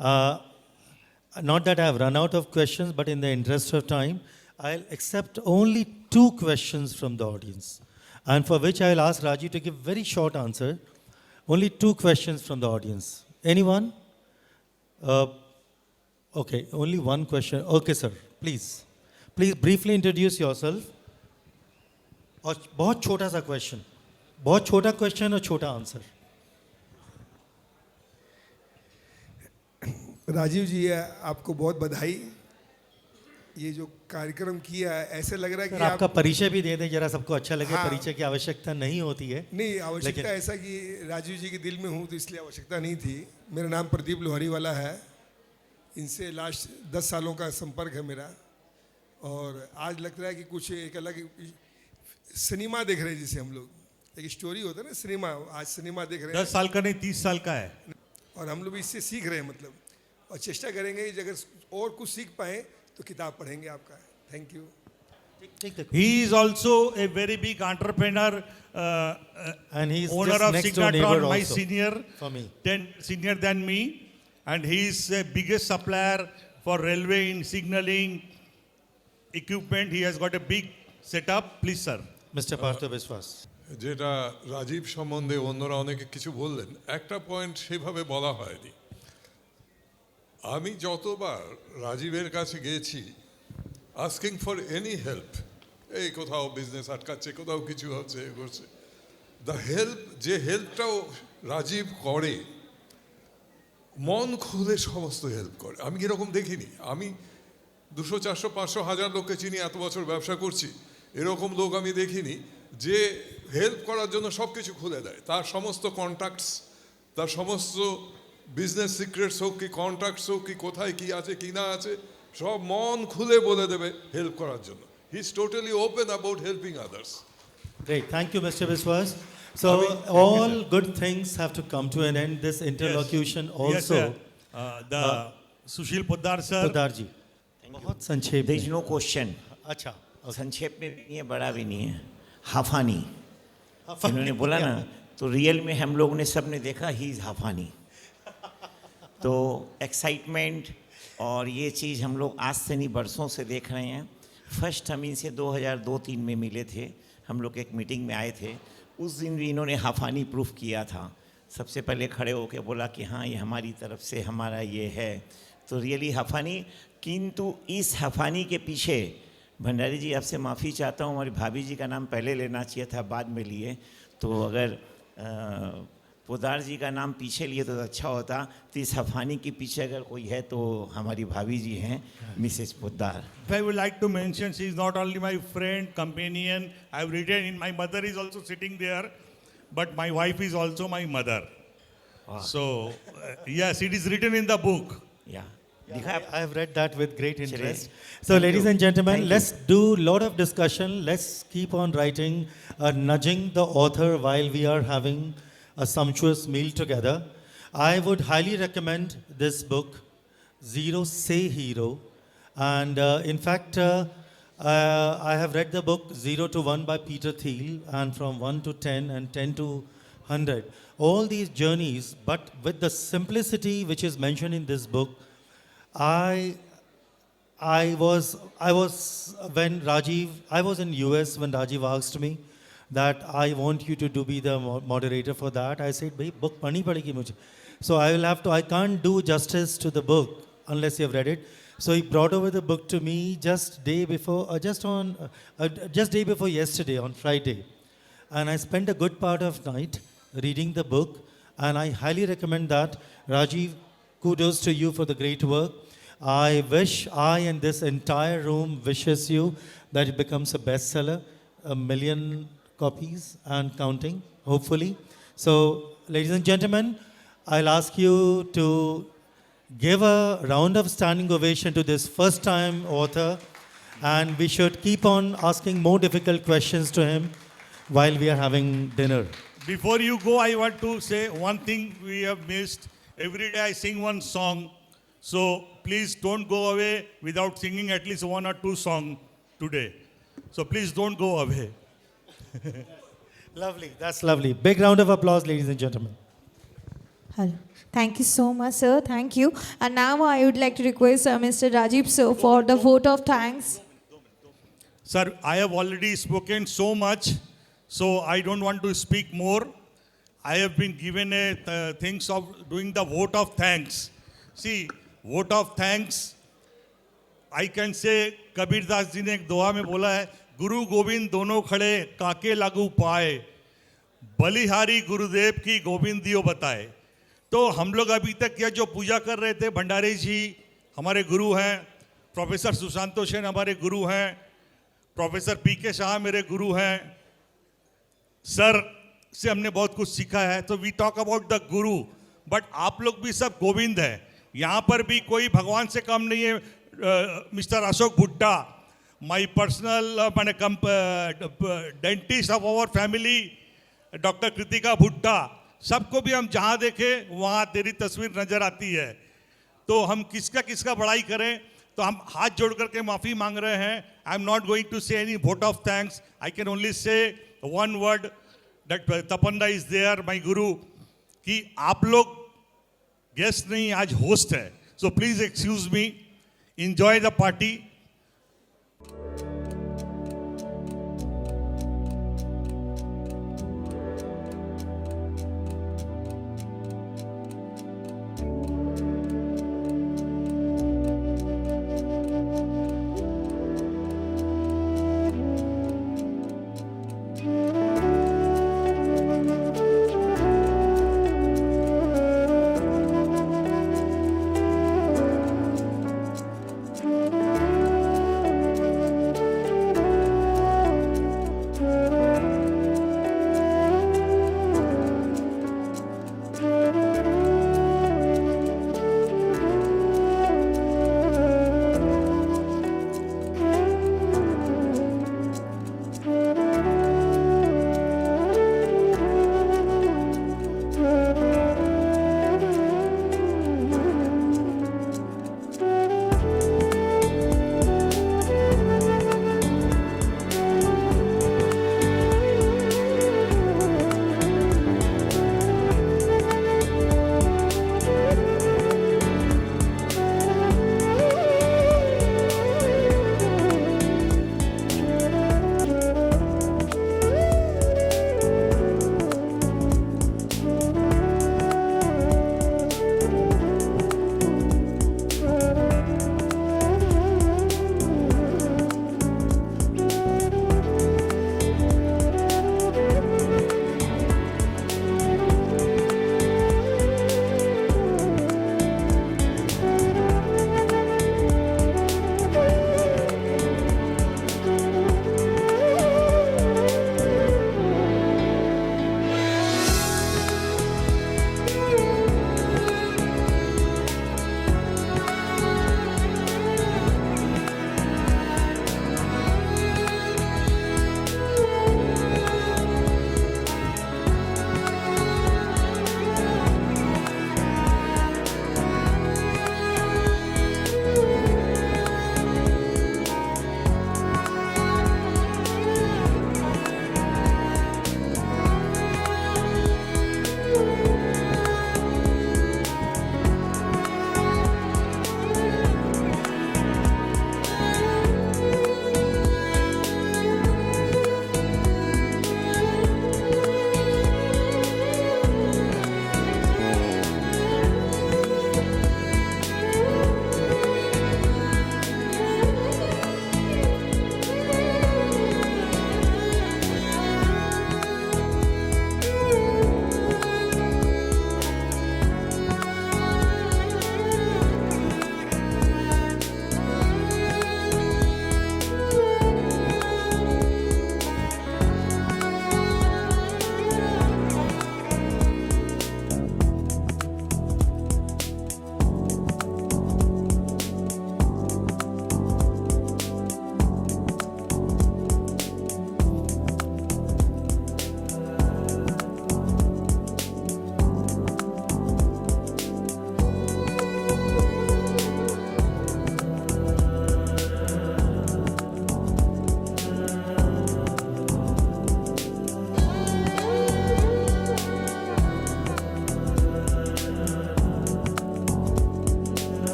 Not that I have run out of questions, but in the interest of time, I'll accept only 2 questions from the audience, and for which I'll ask Raji to give very short answer. Only 2 questions from the audience. Anyone? Okay, only 1 question. Okay, sir. Please briefly introduce yourself. और बहुत छोटा सा question, बहुत छोटा question और छोटा answer. Rajiv जी, आपको बहुत बधाई। ये जो कार्यक्रम किया है, ऐसे लग रहा है कि सर आपका परिचय भी दे दें जरा, सबको अच्छा लगे। हाँ। परिचय की आवश्यकता नहीं होती है। नहीं, आवश्यकता ऐसा कि राजीव जी के दिल में हूँ तो इसलिए आवश्यकता नहीं थी। मेरा नाम प्रदीप लोहारी वाला है। इनसे लास्ट 10 सालों का संपर्क है मेरा, और आज लगता है कि कुछ एक अलग सिनेमा देख रहे हैं, जिसे हम लोग एक स्टोरी होता है ना, सिनेमा। आज सिनेमा देख रहे हैं। 10 साल का नहीं, 30 साल का है। और हम लोग भी इससे सीख रहे हैं, मतलब, और चेष्टा करेंगे कि अगर और कुछ सीख पाए तो किताब पढ़ेंगे आपका। Thank you. He is also a very big entrepreneur, And he's owner just of next door neighbor Signatron, my also senior, for me. senior than me, and he is the biggest supplier for railway in signaling equipment. He has got a big setup. Please, sir. Mr. Partha Biswas. যেটা রাজীব সম্বন্ধে অন্যরা অনেকে কিছু বললেন, একটা point সেভাবে বলা হয়নি। আমি যতবার রাজীবের কাছে গেছি আস্কিং ফর এনি হেল্প, এই কোথাও বিজনেস আটকাচ্ছে, কোথাও কিছু হচ্ছে, এ করছে, দ্য হেল্প, যে হেল্পটাও রাজীব করে, মন খুলে সমস্ত হেল্প করে। আমি এরকম দেখিনি। আমি 200, 400, 500, 1000 লোককে চিনি, এত বছর ব্যবসা করছি, এরকম লোক আমি দেখিনি যে হেল্প করার জন্য সব কিছু খুলে দেয়। তার সমস্ত কন্ট্যাক্টস, তার সমস্ত বিজনেস সিক্রেটস হোক কি কন্ট্যাক্টস হোক কি কোথায় কি আছে কি না আছে, সব মন খুলে বলে দেবে হেল্প করার জন্য। He is totally open about helping others. Great, thank you, Mr. Biswas. So all good things have to come to an end. This interlocution Yes, also. sir. The Sushil Poddar, sir. Poddar ji, बहुत संक्षेप There is में। no question. अच्छा, संक्षेप में भी नहीं है, बड़ा भी नहीं है, हाफानी। हाफानी। इन्होंने बोला ना, तो रियल में हम लोग ने सब ने देखा ही इज हाफानी। तो एक्साइटमेंट और ये चीज़ हम लोग आज से नहीं बरसों से देख रहे हैं। फर्स्ट हम इनसे 2002-03 में मिले थे, हम लोग एक मीटिंग में आए थे। उस दिन भी इन्होंने हाफानी प्रूफ किया था। सबसे पहले खड़े होकर बोला कि हाँ ये हमारी तरफ से हमारा ये है, तो रियली हाफानी। किंतु इस हाफानी के पीछे भंडारी जी आपसे माफ़ी चाहता हूँ, हमारी भाभी जी का नाम पहले लेना चाहिए था, बाद में लिए। तो अगर पोदार जी का नाम पीछे लिए तो अच्छा होता। तो इस हाफानी के पीछे अगर कोई है तो हमारी भाभी जी हैं, Mrs Poddar. I would like to mention she is not only my friend, companion. I have written in, my mother is also sitting there, but my wife is also my mother. Wow. So yes, it is written in the book. Yeah. I have read that with great Chale. interest. So, Thank ladies you. and gentlemen, Thank let's do a lot of discussion. Let's keep on writing, nudging the author while we are having a sumptuous meal together. I would highly recommend this book, Zero Say Hero. And in fact, I have read the book 0 to 1 by Peter Thiel, and from 1 to 10 and 10 to 100. All these journeys, but with the simplicity which is mentioned in this book. I was when Rajiv, I was in US when Rajiv asked me that I want you to be the moderator for that. I said, "Bhai, book pani padegi mujhe." So I can't do justice to the book unless you have read it. So he brought over the book to me just day before yesterday on Friday. And I spent a good part of night reading the book, and I highly recommend that. Rajiv, kudos to you for the great work. I wish I and this entire room wishes you that it becomes a bestseller, 1 million copies and counting, hopefully. So, ladies and gentlemen, I'll ask you to give a round of standing ovation to this first-time author, and we should keep on asking more difficult questions to him while we are having dinner. Before you go, I want to say one thing we have missed. Every day I sing one song. So please don't go away without singing at least 1 or 2 songs today. So please don't go away. Lovely, that's lovely. Big round of applause, ladies and gentlemen. Hello. Thank you so much, sir. Thank you. And now I would like to request Mr. Rajiv, sir, for the vote of thanks. Sir, I have already spoken so much, so I don't want to speak more. I have been given a things of doing the vote of thanks. See, vote of thanks, I can say Kabir Das ji ने एक दोहा में बोला है, गुरु गोविंद दोनों खड़े काके लागू पाए, बलिहारी गुरुदेव की गोविंद दियो बताए। तो हम लोग अभी तक यह जो पूजा कर रहे थे, भंडारी जी हमारे गुरु हैं, प्रोफेसर सुशांतो सेन हमारे गुरु हैं, प्रोफेसर पीके शाह मेरे गुरु हैं, सर से हमने बहुत कुछ सीखा है। तो we talk about the Guru, but आप लोग भी सब गोविंद हैं। यहाँ पर भी कोई भगवान से कम नहीं है। Mr Ashok Bhutta, my personal मैंने dentist of our family, doctor Kritika Bhutta, सबको भी हम जहाँ देखें वहाँ तेरी तस्वीर नजर आती है। तो हम किसका बड़ाई करें, तो हम हाथ जोड़ करके माफ़ी मांग रहे हैं। I am not going to say any vote of thanks, I can only say one word that Tapanna is there my guru, कि आप लोग गेस्ट नहीं आज होस्ट है। So please excuse me, enjoy the party.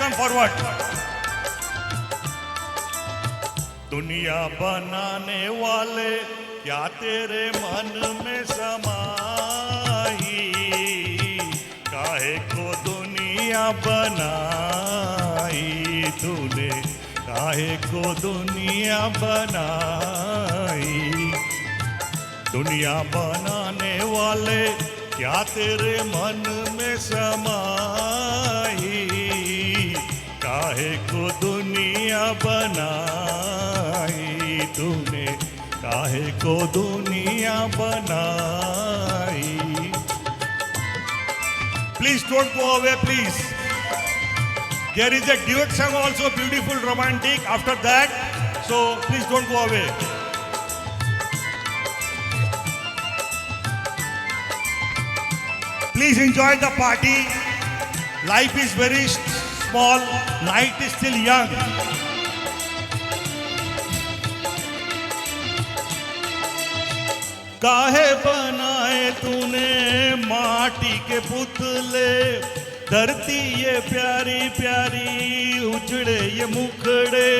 Come forward. दुनिया बनाने वाले क्या तेरे मन में समाई, काहे को दुनिया बनाई तूने, काहे को दुनिया बनाई। दुनिया बनाने वाले क्या तेरे मन में समाई, काहे को दुनिया बनाई तूने, काहे को दुनिया बनाई। Please don't go away, please. There is a duet song also, beautiful, romantic after that. So please don't go away. Please enjoy the party. Life is very small. Night is still young. काहे बनाए तूने माटी के पुतले, धरती ये प्यारी प्यारी उजड़े ये मुखड़े।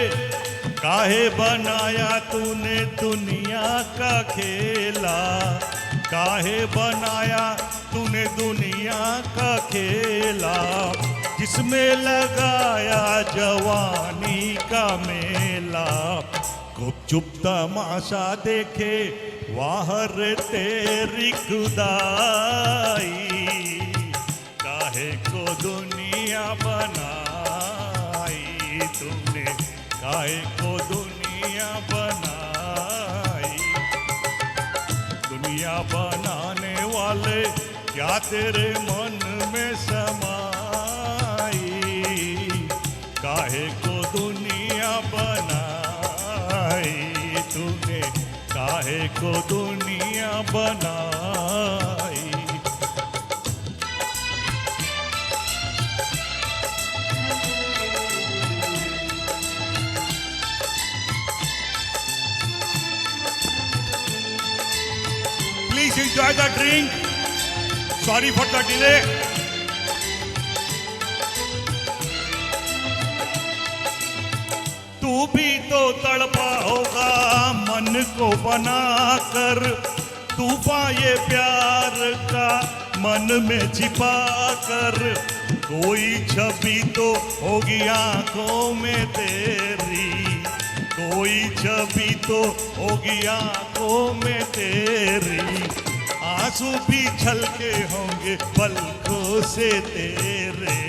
काहे बनाया तूने दुनिया का खेला, काहे बनाया तूने दुनिया का खेला, जिसमें लगाया जवानी का मेला। गुपचुप तमाशा देखे वाहर तेरी खुदाई, काहे को दुनिया बनाई तूने, काहे को दुनिया बनाई। दुनिया बनाने वाले क्या तेरे मन में समाई, काहे को दुनिया बनाई तूने, काहे को दुनिया बनाई। Please enjoy the drink. Sorry for the delay. तू भी तो तड़पा होगा मन को बनाकर, तूफान ये प्यार का मन में छिपा कर। कोई छवि तो होगी आंखों में तेरी, कोई छवि तो होगी आंखों में तेरी। आंसू भी छलके होंगे पलकों से तेरे।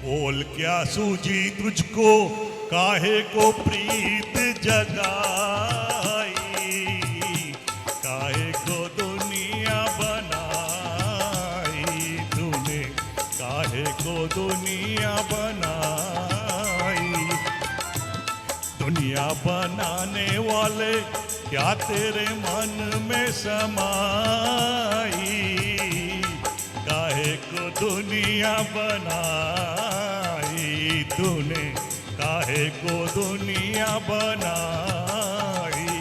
बोल क्या सूझी तुझको, काहे को प्रीत जगाई, काहे को दुनिया बनाई तूने, काहे को दुनिया बनाई। दुनिया बनाने वाले क्या तेरे मन में समाई, काहे को दुनिया बनाई तूने, काहे को दुनिया बनाई।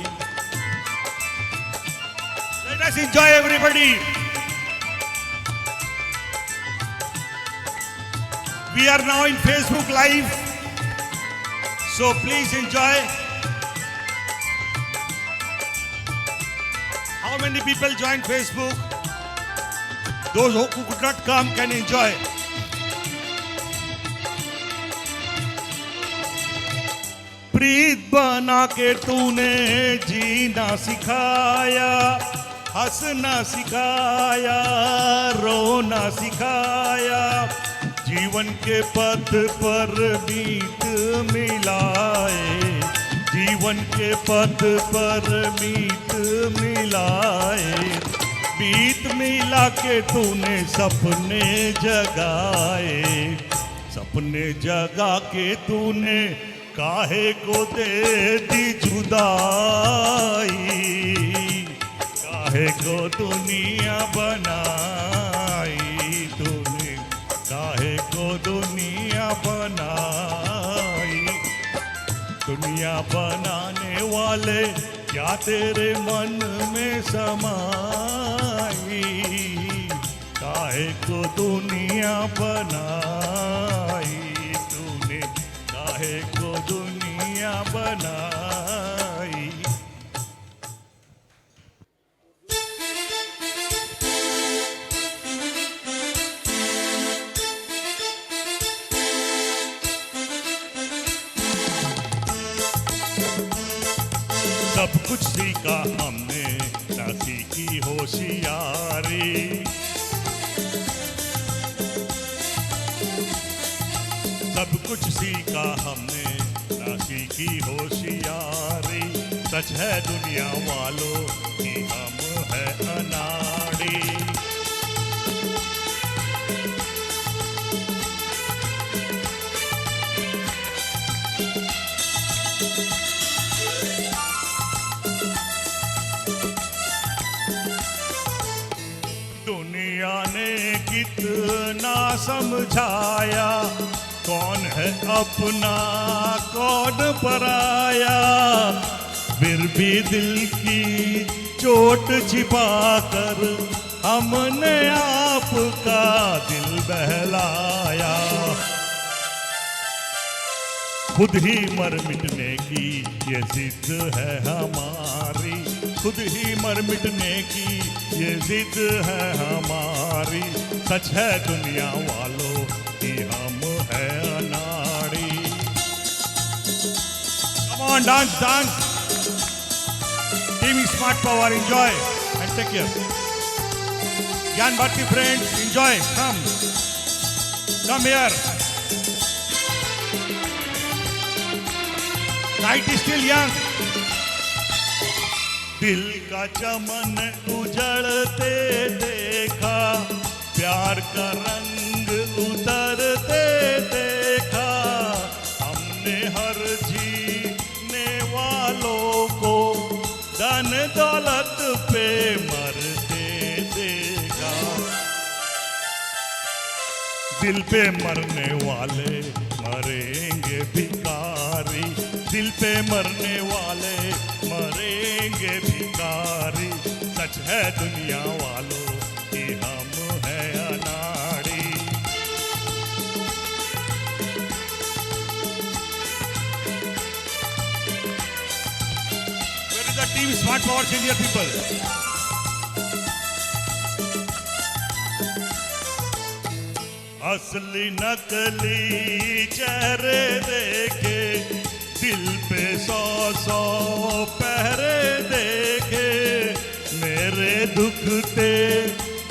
Let us enjoy everybody. We are now in Facebook Live, so please enjoy. How many people joined Facebook? Those who could not come can enjoy. प्रीत बना के तूने जीना सिखाया, हंसना सिखाया, रोना सिखाया। जीवन के पथ पर मीत मिलाए, जीवन के पथ पर मीत मिलाए। मीत मिला के तूने सपने जगाए, सपने जगा के तूने काहे को दे दी जुदाई, काहे को दुनिया बनाई तूने, काहे को दुनिया बनाई। दुनिया बनाने वाले क्या तेरे मन में समाई, काहे को दुनिया बनाई तू, काहे को दुनिया बनाई। सब कुछ सीखा हमने, ना सीखी होशियारी। सब कुछ सीखा हमने, ना सीखी होशियारी। सच है दुनिया वालों कि हम है अनाड़ी। दुनिया ने कितना समझाया, कौन है अपना कौन पराया। फिर भी दिल की चोट छिपा कर हमने आपका दिल बहलाया। खुद ही मर मिटने की ये जिद है हमारी। खुद ही मर मिटने की ये जिद है हमारी। सच है दुनिया वालों कि हम है अनाड़ी। Come on, dance, dance. Team Smart Power, enjoy and take care. Gyan Bharti friends, enjoy. Come here. Night is still young. दिल का चमन उजड़ते देखा, प्यार का रंग उतरते देखा। हमने हर जीने वालों को धन दौलत पे मरते देखा। दिल पे मरने वाले मरेंगे भिखारी। दिल पे मरने वाले मरेंगे भिखारी। सच है दुनिया वालों कि हम है अनाड़ी। Where is the team Smart Power senior people? असली नकली चेहरे देखे, दिल पे 100 पहरे देखे। मेरे दुखते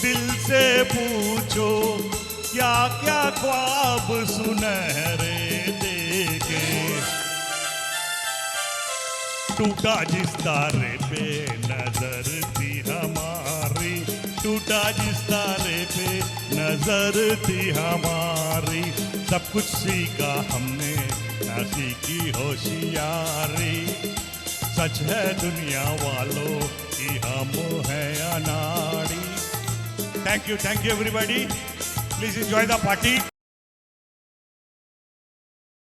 दिल से पूछो, क्या क्या ख्वाब सुनहरे देखे। टूटा जिस तारे पे नजर थी हमारी। टूटा जिस तारे पे नजर थी हमारी। सब कुछ सीखा हमने, ना सीखी होशियारी। सच है दुनिया वालों कि हम है अनाड़ी। Thank you everybody. Please enjoy the party.